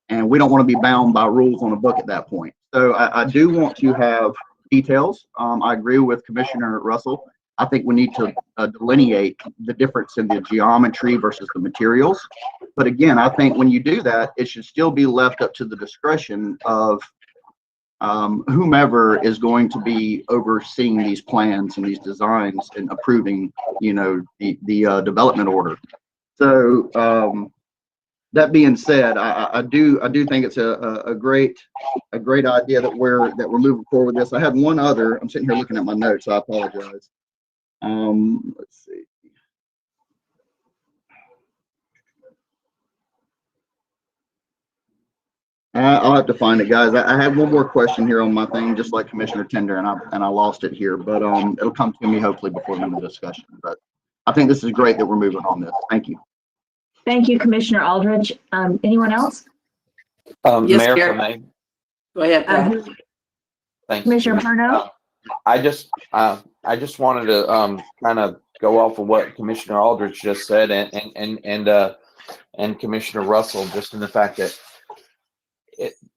and we don't want to be bound by rules on a book at that point. So I do want to have details. I agree with Commissioner Russell. I think we need to delineate the difference in the geometry versus the materials. But again, I think when you do that, it should still be left up to the discretion of whomever is going to be overseeing these plans and these designs and approving, the development order. So that being said, I do think it's a great idea that we're moving forward with this. I had one other. I'm sitting here looking at my notes, so I apologize. Let's see. I'll have to find it, guys. I had one more question here on my thing, just like Commissioner Tender, and I lost it here, but it'll come to me hopefully before the end of the discussion. But I think this is great that we're moving on this. Thank you. Thank you, Commissioner Aldridge. Anyone else? Yes, Mayor, Gary. if I may. Go ahead, Pat. Thanks. Commissioner Perno? I just wanted to kind of go off of what Commissioner Aldridge just said, and Commissioner Russell, just in the fact that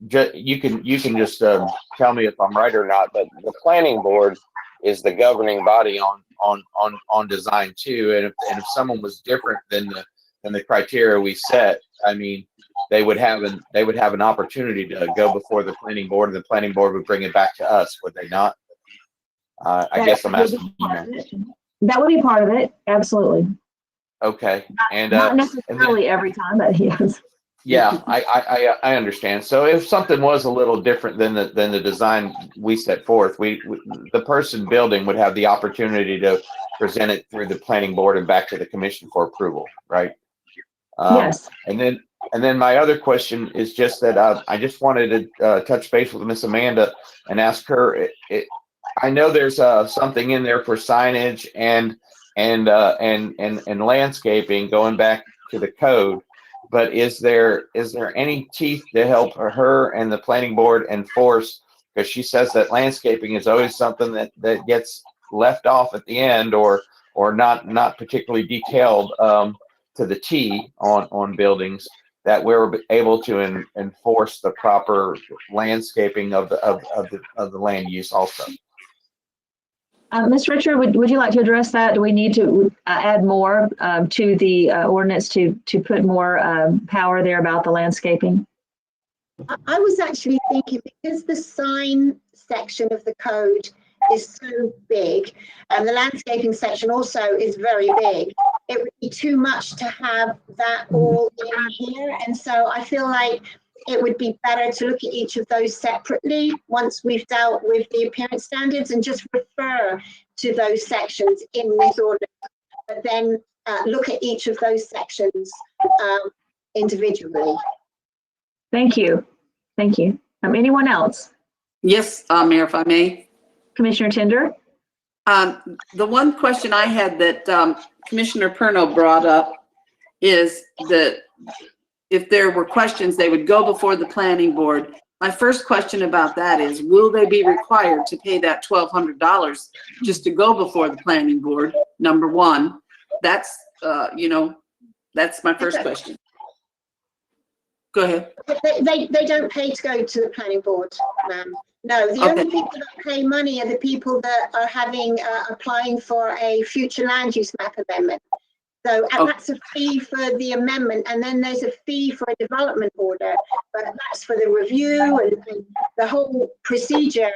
you can just tell me if I'm right or not, but the planning board is the governing body on design too, and if someone was different than the criteria we set, I mean, they would have an opportunity to go before the planning board, and the planning board would bring it back to us, would they not? I guess I'm asking you. That would be part of it, absolutely. Okay, and Not necessarily every time, but yes. Yeah, I understand. So if something was a little different than the design we set forth, the person building would have the opportunity to present it through the planning board and back to the commission for approval, right? Yes. And then my other question is just that I just wanted to touch base with Miss Amanda and ask her. I know there's something in there for signage and landscaping going back to the code. But is there any teeth to help her and the planning board enforce? Because she says that landscaping is always something that gets left off at the end, or not particularly detailed to the T on buildings, that we're able to enforce the proper landscaping of the land use also. Ms. Richard, would you like to address that? Do we need to add more to the ordinance to put more power there about the landscaping? I was actually thinking, because the sign section of the code is so big, and the landscaping section also is very big, it would be too much to have that all in here. And so I feel like it would be better to look at each of those separately once we've dealt with the appearance standards, and just refer to those sections in this order, but then look at each of those sections individually. Thank you. Thank you. Anyone else? Yes, Mayor, if I may. Commissioner Tender? The one question I had that Commissioner Perno brought up is that if there were questions, they would go before the planning board. My first question about that is, will they be required to pay that $1,200 just to go before the planning board? Number one, that's that's my first question. Go ahead. They don't pay to go to the planning board, ma'am. No, the only people that pay money are the people that are applying for a future land use map amendment. So, and that's a fee for the amendment, and then there's a fee for a development order, but that's for the review and the whole procedure.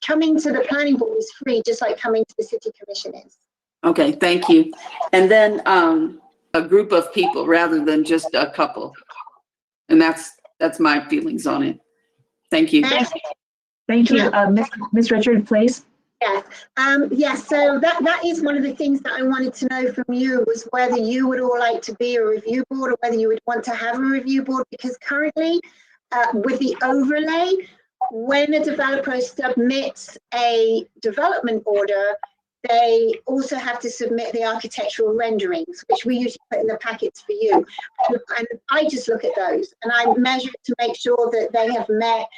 Coming to the planning board is free, just like coming to the city commission is. Okay, thank you. And then a group of people rather than just a couple. And that's my feelings on it. Thank you. Thank you. Ms. Richard, please. Yes. Yes. So that is one of the things that I wanted to know from you, was whether you would all like to be a review board, or whether you would want to have a review board, because currently with the overlay, when a developer submits a development order, they also have to submit the architectural renderings, which we usually put in the packets for you. And I just look at those and I measure to make sure that they have met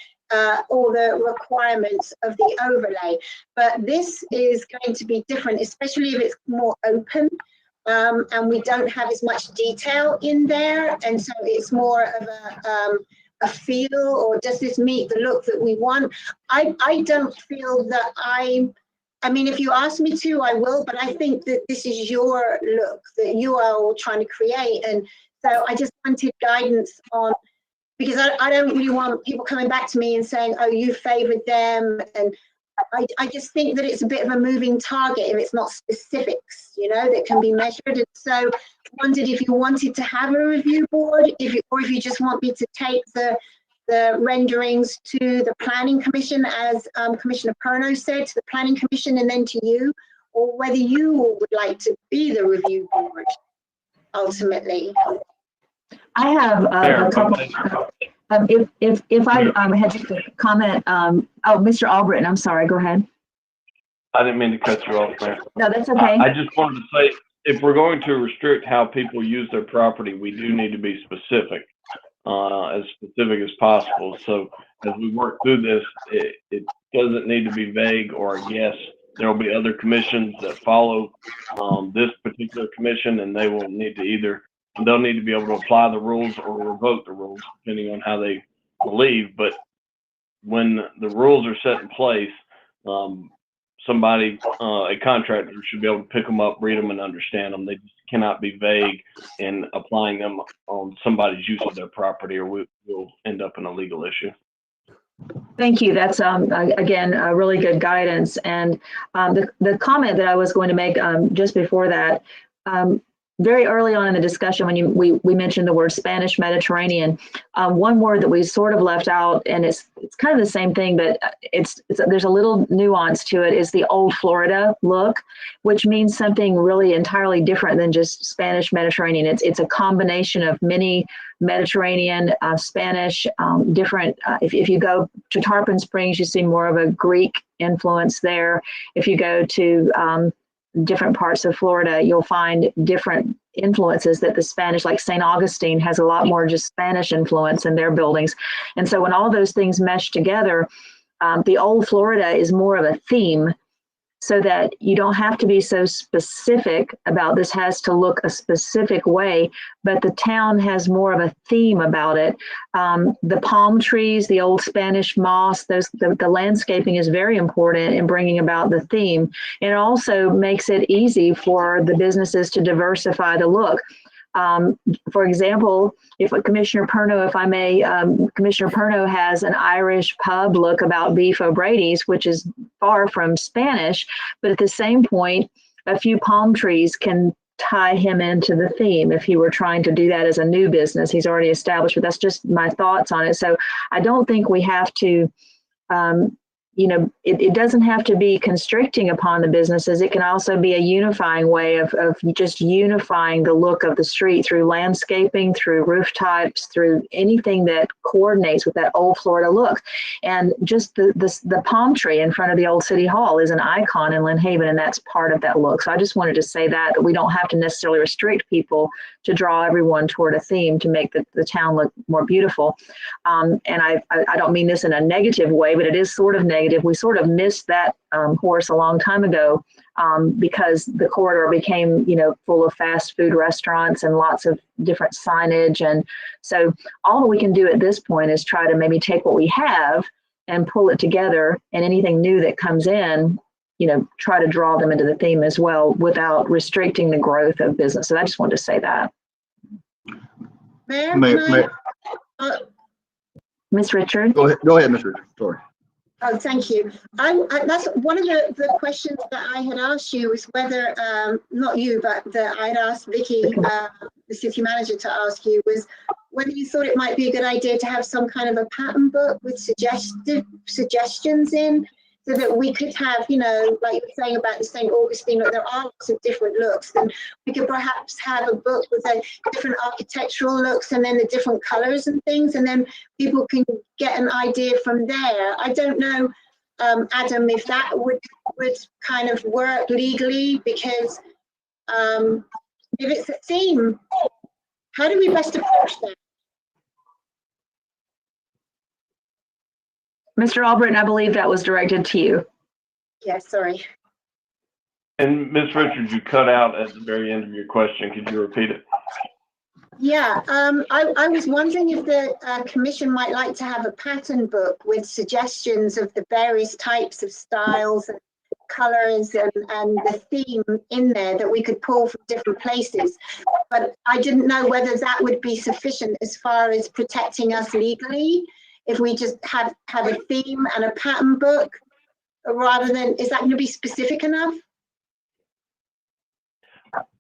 all the requirements of the overlay. But this is going to be different, especially if it's more open. And we don't have as much detail in there, and so it's more of a feel, or does this meet the look that we want? I don't feel that I mean, if you ask me to, I will, but I think that this is your look that you are all trying to create, and so I just wanted guidance on, because I don't really want people coming back to me and saying, oh, you favored them, and I just think that it's a bit of a moving target if it's not specifics, you know, that can be measured. And so wondered if you wanted to have a review board, or if you just want me to take the renderings to the Planning Commission, as Commissioner Perno said, to the Planning Commission and then to you, or whether you would like to be the review board ultimately. I have a couple. If I had just a comment, oh, Mr. Albritton, I'm sorry, go ahead. I didn't mean to cut you off, man. No, that's okay. I just wanted to say, if we're going to restrict how people use their property, we do need to be specific as possible. So as we work through this, it doesn't need to be vague or a yes. There will be other commissions that follow this particular commission, and they will need to they'll need to be able to apply the rules or revoke the rules, depending on how they believe. But when the rules are set in place, a contractor should be able to pick them up, read them, and understand them. They just cannot be vague in applying them on somebody's use of their property, or we'll end up in a legal issue. Thank you. That's, again, really good guidance. And the comment that I was going to make just before that, very early on in the discussion, when we mentioned the word Spanish Mediterranean, one word that we sort of left out, and it's kind of the same thing, but there's a little nuance to it, is the old Florida look, which means something really entirely different than just Spanish Mediterranean. It's a combination of many Mediterranean, Spanish, different. If you go to Tarpon Springs, you see more of a Greek influence there. If you go to different parts of Florida, you'll find different influences that the Spanish, like St. Augustine, has a lot more just Spanish influence in their buildings. And so when all those things mesh together, the old Florida is more of a theme, so that you don't have to be so specific about this has to look a specific way, but the town has more of a theme about it. The palm trees, the old Spanish moss, the landscaping is very important in bringing about the theme. And it also makes it easy for the businesses to diversify the look. For example, if Commissioner Perno, if I may, Commissioner Perno has an Irish pub look about Beef O'Brady's, which is far from Spanish, but at the same point, a few palm trees can tie him into the theme if he were trying to do that as a new business. He's already established, but that's just my thoughts on it. So I don't think we have to, it doesn't have to be constricting upon the businesses. It can also be a unifying way of just unifying the look of the street through landscaping, through roof types, through anything that coordinates with that old Florida look. And just the palm tree in front of the old city hall is an icon in Lynn Haven, and that's part of that look. So I just wanted to say that we don't have to necessarily restrict people to draw everyone toward a theme to make the town look more beautiful. And I don't mean this in a negative way, but it is sort of negative. We sort of missed that horse a long time ago because the corridor became, full of fast food restaurants and lots of different signage. And so all that we can do at this point is try to maybe take what we have and pull it together, and anything new that comes in, try to draw them into the theme as well without restricting the growth of business. So I just wanted to say that. Ms. Richard? Go ahead, Ms. Richard. Sorry. Oh, thank you. That's one of the questions that I had asked you, was whether, not you, but I had asked Vicki, the city manager, to ask you, was whether you thought it might be a good idea to have some kind of a pattern book with suggestions in, so that we could have, like you were saying about the St. Augustine, there are lots of different looks, and we could perhaps have a book with the different architectural looks and then the different colors and things, and then people can get an idea from there. I don't know Adam, if that would kind of work legally, because if it's a theme, how do we best approach that? Mr. Albritton, I believe that was directed to you. Yeah, sorry. And Ms. Richards, you cut out at the very end of your question. Could you repeat it? Yeah, I was wondering if the commission might like to have a pattern book with suggestions of the various types of styles and colors and the theme in there that we could pull from different places. But I didn't know whether that would be sufficient as far as protecting us legally, if we just have a theme and a pattern book, rather than, is that going to be specific enough?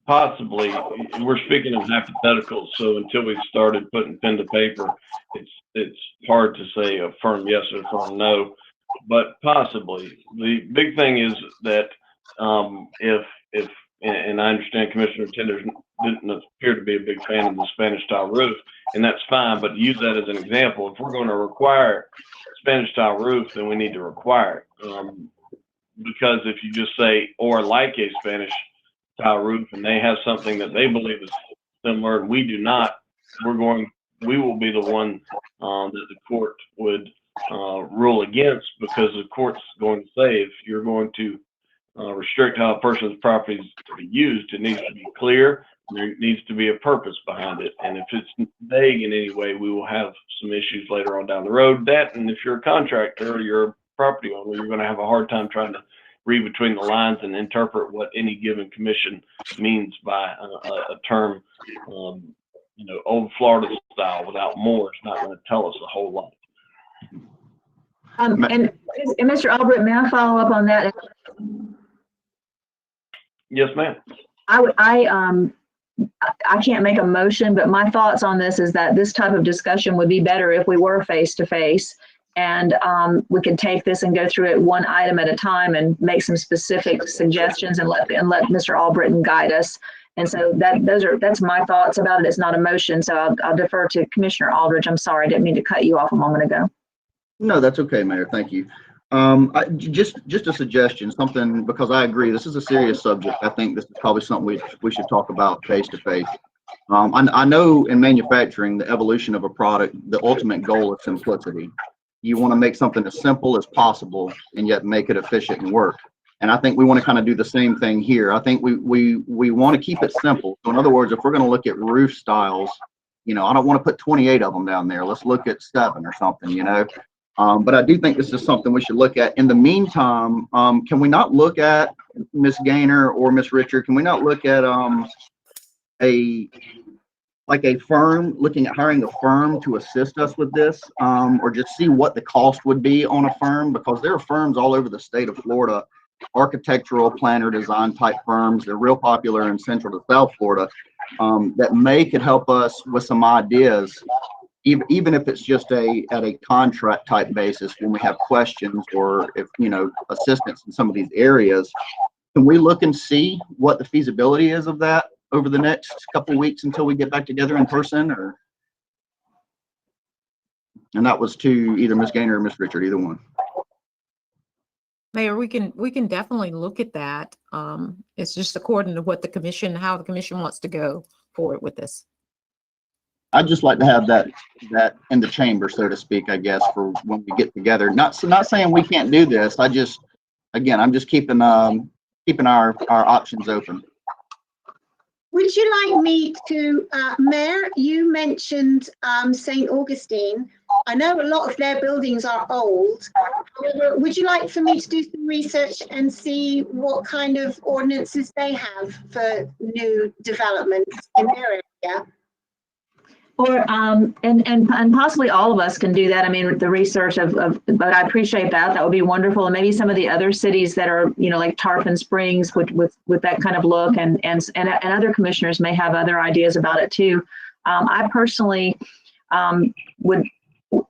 Possibly. We're speaking of hypotheticals, so until we've started putting pen to paper, it's hard to say a firm yes or a firm no, but possibly. The big thing is that if and I understand Commissioner Tenders didn't appear to be a big fan of the Spanish style roof, and that's fine, but use that as an example. If we're going to require Spanish style roof, then we need to require it. Because if you just say, or like a Spanish style roof, and they have something that they believe is similar and we do not, we will be the one that the court would rule against, because the court's going to say, if you're going to restrict how a person's property is to be used, it needs to be clear, there needs to be a purpose behind it. And if it's vague in any way, we will have some issues later on down the road. That, and if you're a contractor or you're a property owner, you're going to have a hard time trying to read between the lines and interpret what any given commission means by a term. Old Florida style without more is not going to tell us a whole lot. And Mr. Albritton, may I follow up on that? Yes, ma'am. I can't make a motion, but my thoughts on this is that this type of discussion would be better if we were face to face, and we could take this and go through it one item at a time and make some specific suggestions and let Mr. Albritton guide us. And so that's my thoughts about it. It's not a motion, so I'll defer to Commissioner Aldridge. I'm sorry, I didn't mean to cut you off a moment ago. No, that's okay, Mayor. Thank you. Just a suggestion, something, because I agree, this is a serious subject. I think this is probably something we should talk about face to face. I know in manufacturing, the evolution of a product, the ultimate goal is simplicity. You want to make something as simple as possible and yet make it efficient and work. And I think we want to kind of do the same thing here. I think we want to keep it simple. So in other words, if we're going to look at roof styles, I don't want to put 28 of them down there. Let's look at 7 or something, But I do think this is something we should look at. In the meantime, can we not look at, Ms. Gaynor or Ms. Richard, can we not look at a firm, looking at hiring a firm to assist us with this, or just see what the cost would be on a firm? Because there are firms all over the state of Florida, architectural planner design type firms. They're real popular in Central to South Florida, that could help us with some ideas, even if it's just at a contract type basis when we have questions, or if assistance in some of these areas. Can we look and see what the feasibility is of that over the next couple of weeks until we get back together in person? And that was to either Ms. Gaynor or Ms. Richard, either one. Mayor, we can definitely look at that. It's just according to what how the commission wants to go forward with this. I'd just like to have that in the chamber, so to speak, I guess, for when we get together. Not saying we can't do this. I'm just keeping our options open. Would you like me to, Mayor, you mentioned St. Augustine. I know a lot of their buildings are old. However, would you like for me to do some research and see what kind of ordinances they have for new developments in their area? Or and possibly all of us can do that. I mean, the research but I appreciate that. That would be wonderful. And maybe some of the other cities that are, like Tarpon Springs with that kind of look, and other commissioners may have other ideas about it too. I personally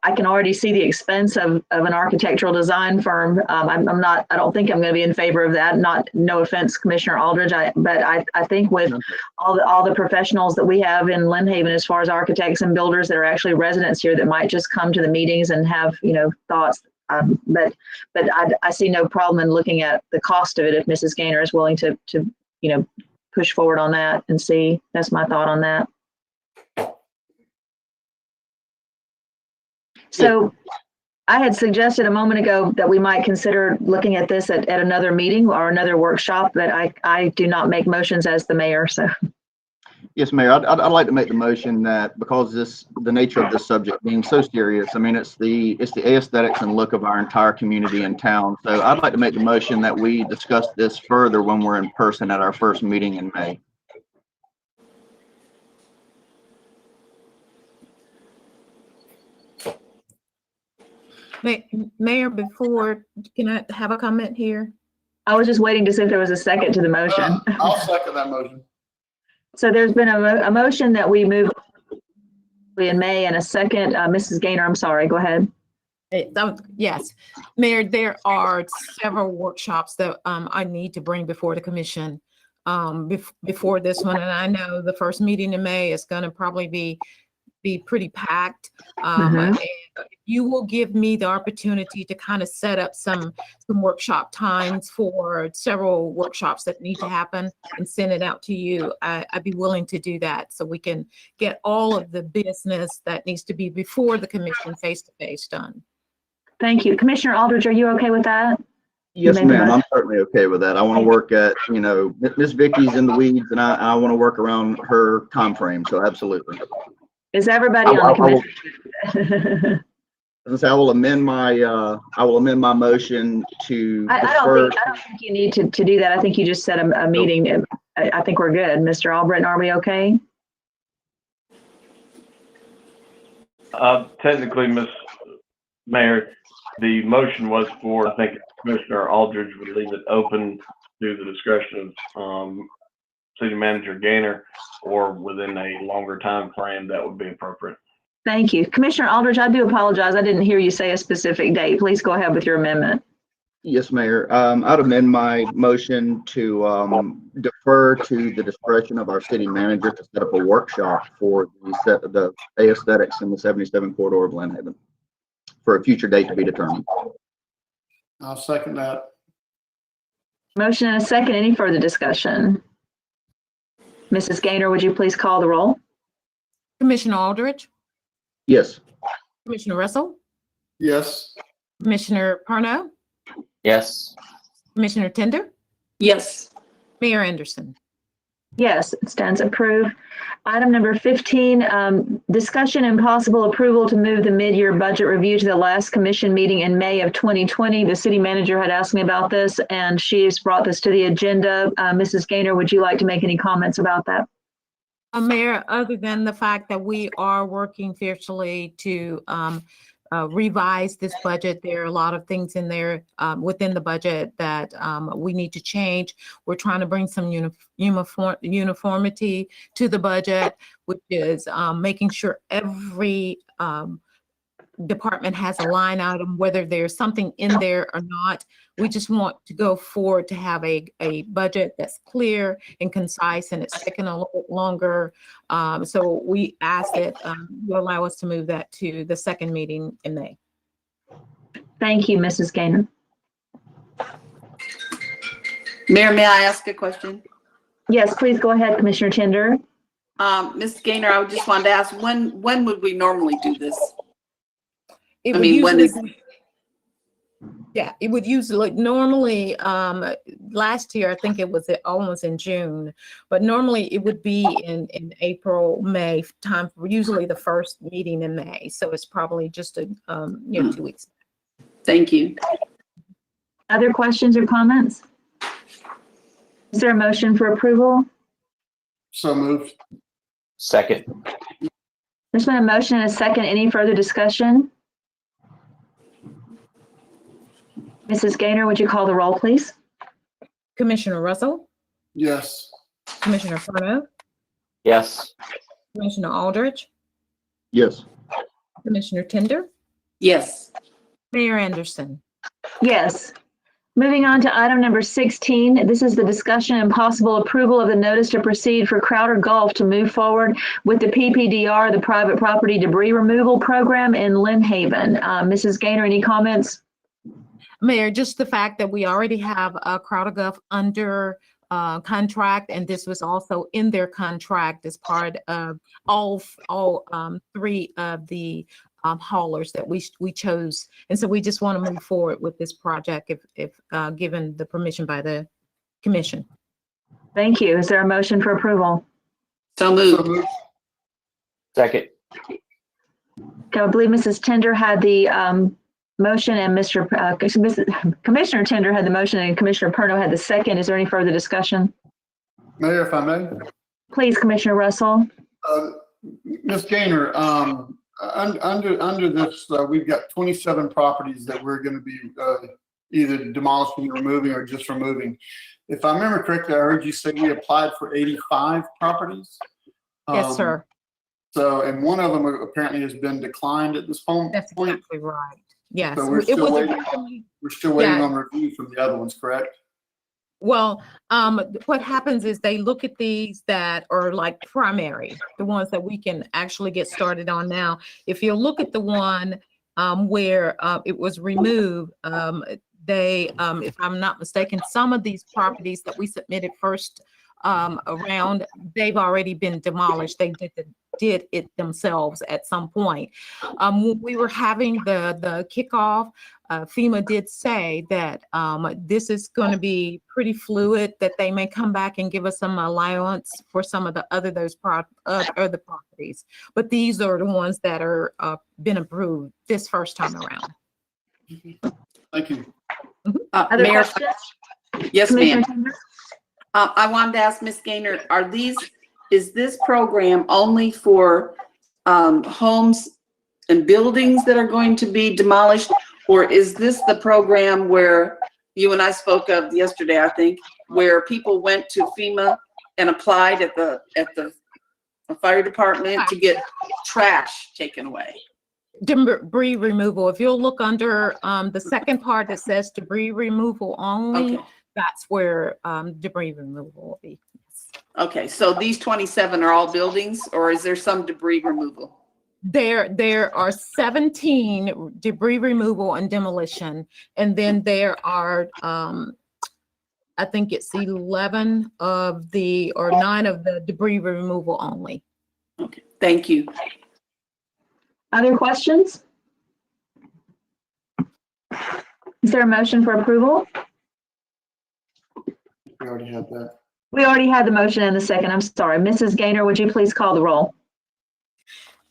I can already see the expense of an architectural design firm. I don't think I'm going to be in favor of that. No offense, Commissioner Aldridge, but I think with all the professionals that we have in Lynn Haven, as far as architects and builders that are actually residents here that might just come to the meetings and have, thoughts But I see no problem in looking at the cost of it if Mrs. Gaynor is willing to push forward on that and see. That's my thought on that. So I had suggested a moment ago that we might consider looking at this at another meeting or another workshop, but I do not make motions as the mayor, so. Yes, Mayor, I'd like to make the motion that because the nature of this subject being so serious, I mean, it's the aesthetics and look of our entire community and town. So I'd like to make the motion that we discuss this further when we're in person at our first meeting in May. Mayor, can I have a comment here? I was just waiting to see if there was a second to the motion. I'll second that motion. So there's been a motion that we move in May and a second. Mrs. Gaynor, I'm sorry, go ahead. Yes, Mayor, there are several workshops that I need to bring before the commission before this one. And I know the first meeting in May is going to probably be pretty packed. And you will give me the opportunity to kind of set up some workshop times for several workshops that need to happen and send it out to you. I'd be willing to do that so we can get all of the business that needs to be before the commission face-to-face done. Thank you. Commissioner Aldridge, are you okay with that? Yes, ma'am. I'm certainly okay with that. I want to work at, Miss Vicki's in the weeds and I want to work around her time frame. So absolutely. Is everybody on the commission? I will amend my motion to I don't think you need to do that. I think you just set a meeting. I think we're good. Mr. Albritton, are we okay? Technically, Ms. Mayor, the motion was for, I think Commissioner Aldridge would leave it open to the discretion of City Manager Gaynor, or within a longer time frame that would be appropriate. Thank you. Commissioner Aldridge, I do apologize. I didn't hear you say a specific date. Please go ahead with your amendment. Yes, Mayor. I'd amend my motion to defer to the discretion of our city manager to set up a workshop for the aesthetics in the 77 corridor of Lynn Haven for a future date to be determined. I'll second that. Motion and a second. Any further discussion? Mrs. Gaynor, would you please call the roll? Commissioner Aldridge, Yes. Commissioner Russell, Yes. Commissioner Parno, Yes. Commissioner Tender, Yes. Mayor Anderson. Yes, it stands approved. Item number 15, discussion and possible approval to move the mid-year budget review to the last commission meeting in May of 2020. The city manager had asked me about this and she's brought this to the agenda. Mrs. Gaynor, would you like to make any comments about that? Mayor, other than the fact that we are working fiercely to revise this budget, there are a lot of things in there within the budget that we need to change. We're trying to bring some uniformity to the budget, which is making sure every department has a line item, whether there's something in there or not. We just want to go forward to have a budget that's clear and concise, and it's taking a little bit longer. So we ask that you allow us to move that to the second meeting in May. Thank you, Mrs. Gaynor. Mayor, may I ask a question? Yes, please go ahead, Commissioner Tender. Ms. Gaynor, I just wanted to ask, when would we normally do this? It I would mean, when usually yeah, it would usually normally last year I think it was almost in June, but normally it would be in April, May time for usually the first meeting in May. So it's probably just 2 weeks. Thank you. Other questions or comments? Is there a motion for approval? So moved. Second. There's been a motion and a second. Any further discussion? Mrs. Gaynor, would you call the roll, please? Commissioner Russell, Yes. Commissioner Parno, Yes. Commissioner Aldridge, Yes. Commissioner Tender, Yes. Mayor Anderson. Yes. Moving on to item number 16. This is the discussion and possible approval of the notice to proceed for Crowder Golf to move forward with the PPDR, the Private Property Debris Removal Program in Lynn Haven. Mrs. Gaynor, any comments Mayor, just the fact that we already have CrowdGov under contract, and this was also in their contract as part of all three of the haulers that we chose. And so we just want to move forward with this project if given the permission by the commission. Thank you. Is there a motion for approval? So moved. Second. Okay, I believe Mrs. Tender had the motion and Commissioner Tender had the motion and Commissioner Perno had the second. Is there any further discussion? Mayor, if I may. Please, Commissioner Russell. Ms. Gaynor, under this, we've got 27 properties that we're going to be either demolishing, removing, or just removing. If I remember correctly, I heard you say we applied for 85 properties. Yes, sir. So, and one of them apparently has been declined at this point. That's exactly right. Yes. So we're still waiting. We're still waiting Yeah. on review from the other ones, correct? Well, what happens is they look at these that are like primary, the ones that we can actually get started on now. If you look at the one where it was removed, they, if I'm not mistaken, some of these properties that we submitted first around, they've already been demolished. They did it themselves at some point. When we were having the kickoff, FEMA did say that this is going to be pretty fluid, that they may come back and give us some allowance for some of the other other properties. But these are the ones that are been approved this first time around. Thank you. Other Mayor, questions? yes, Commissioner ma'am. Tender? I wanted to ask Ms. Gaynor, is this program only for homes and buildings that are going to be demolished? Or is this the program where you and I spoke of yesterday, I think, where people went to FEMA and applied at the fire department to get trash taken away? Debris removal. If you'll look under the second part that says debris removal only, Okay. that's where debris removal will be. Okay, so these 27 are all buildings, or is there some debris removal? There are 17 debris removal and demolition, and then there are I think it's 11 of the, or 9 of the debris removal only. Okay, thank you. Other questions? Is there a motion for approval? We already had that. We already had the motion and the second. I'm sorry. Mrs. Gaynor, would you please call the roll?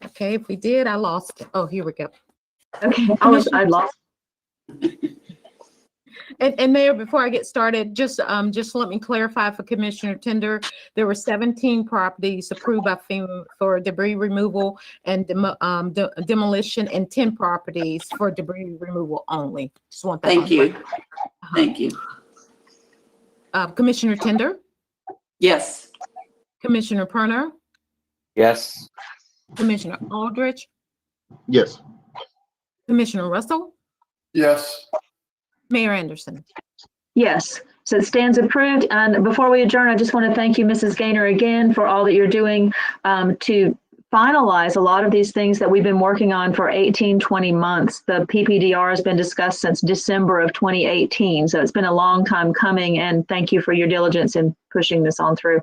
Okay, if we did, I lost. Oh, here we go. Okay, I lost. And Mayor, before I get started, just let me clarify for Commissioner Tender, there were 17 properties approved by FEMA for debris removal and demolition, and 10 properties for debris removal only. Just want that. Thank you. Thank you. Commissioner Tender, Yes. Commissioner Perner, Yes. Commissioner Aldrich, Yes. Commissioner Russell, Yes. Mayor Anderson. Yes, so it stands approved. And before we adjourn, I just want to thank you, Mrs. Gaynor, again for all that you're doing to finalize a lot of these things that we've been working on for 18, 20 months. The PPDR has been discussed since December of 2018. So it's been a long time coming, and thank you for your diligence in pushing this on through.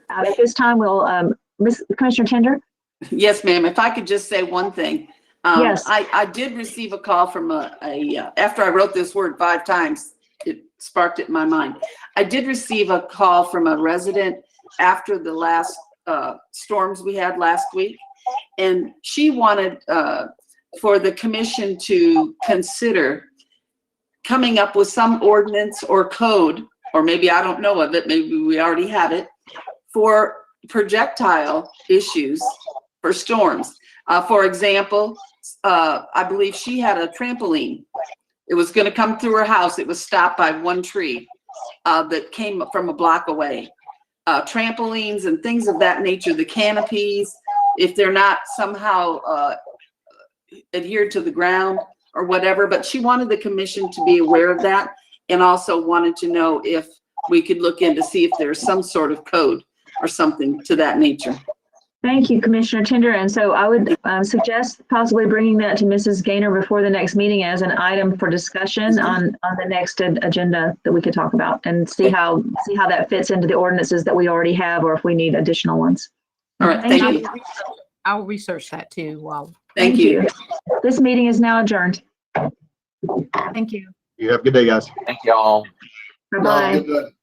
At this time, we'll, Commissioner Tender? Yes, ma'am. If I could just say one thing. Yes. I did receive a call from after I wrote this word 5 times, it sparked it in my mind. I did receive a call from a resident after the last storms we had last week. And she wanted for the commission to consider coming up with some ordinance or code, or maybe I don't know of it, maybe we already have it, for projectile issues for storms. For example, I believe she had a trampoline. It was going to come through her house. It was stopped by one tree that came from a block away. Trampolines and things of that nature, the canopies, if they're not somehow adhered to the ground or whatever. But she wanted the commission to be aware of that, and also wanted to know if we could look in to see if there's some sort of code or something to that nature. Thank you, Commissioner Tender. And so I would suggest possibly bringing that to Mrs. Gaynor before the next meeting as an item for discussion on the next agenda that we could talk about and see how that fits into the ordinances that we already have, or if we need additional ones. All right, Thank thank you. you. I'll research that too. Wow. Thank you. This meeting is now adjourned. Thank you. You have a good day, guys. Thank you all. Bye-bye. Good.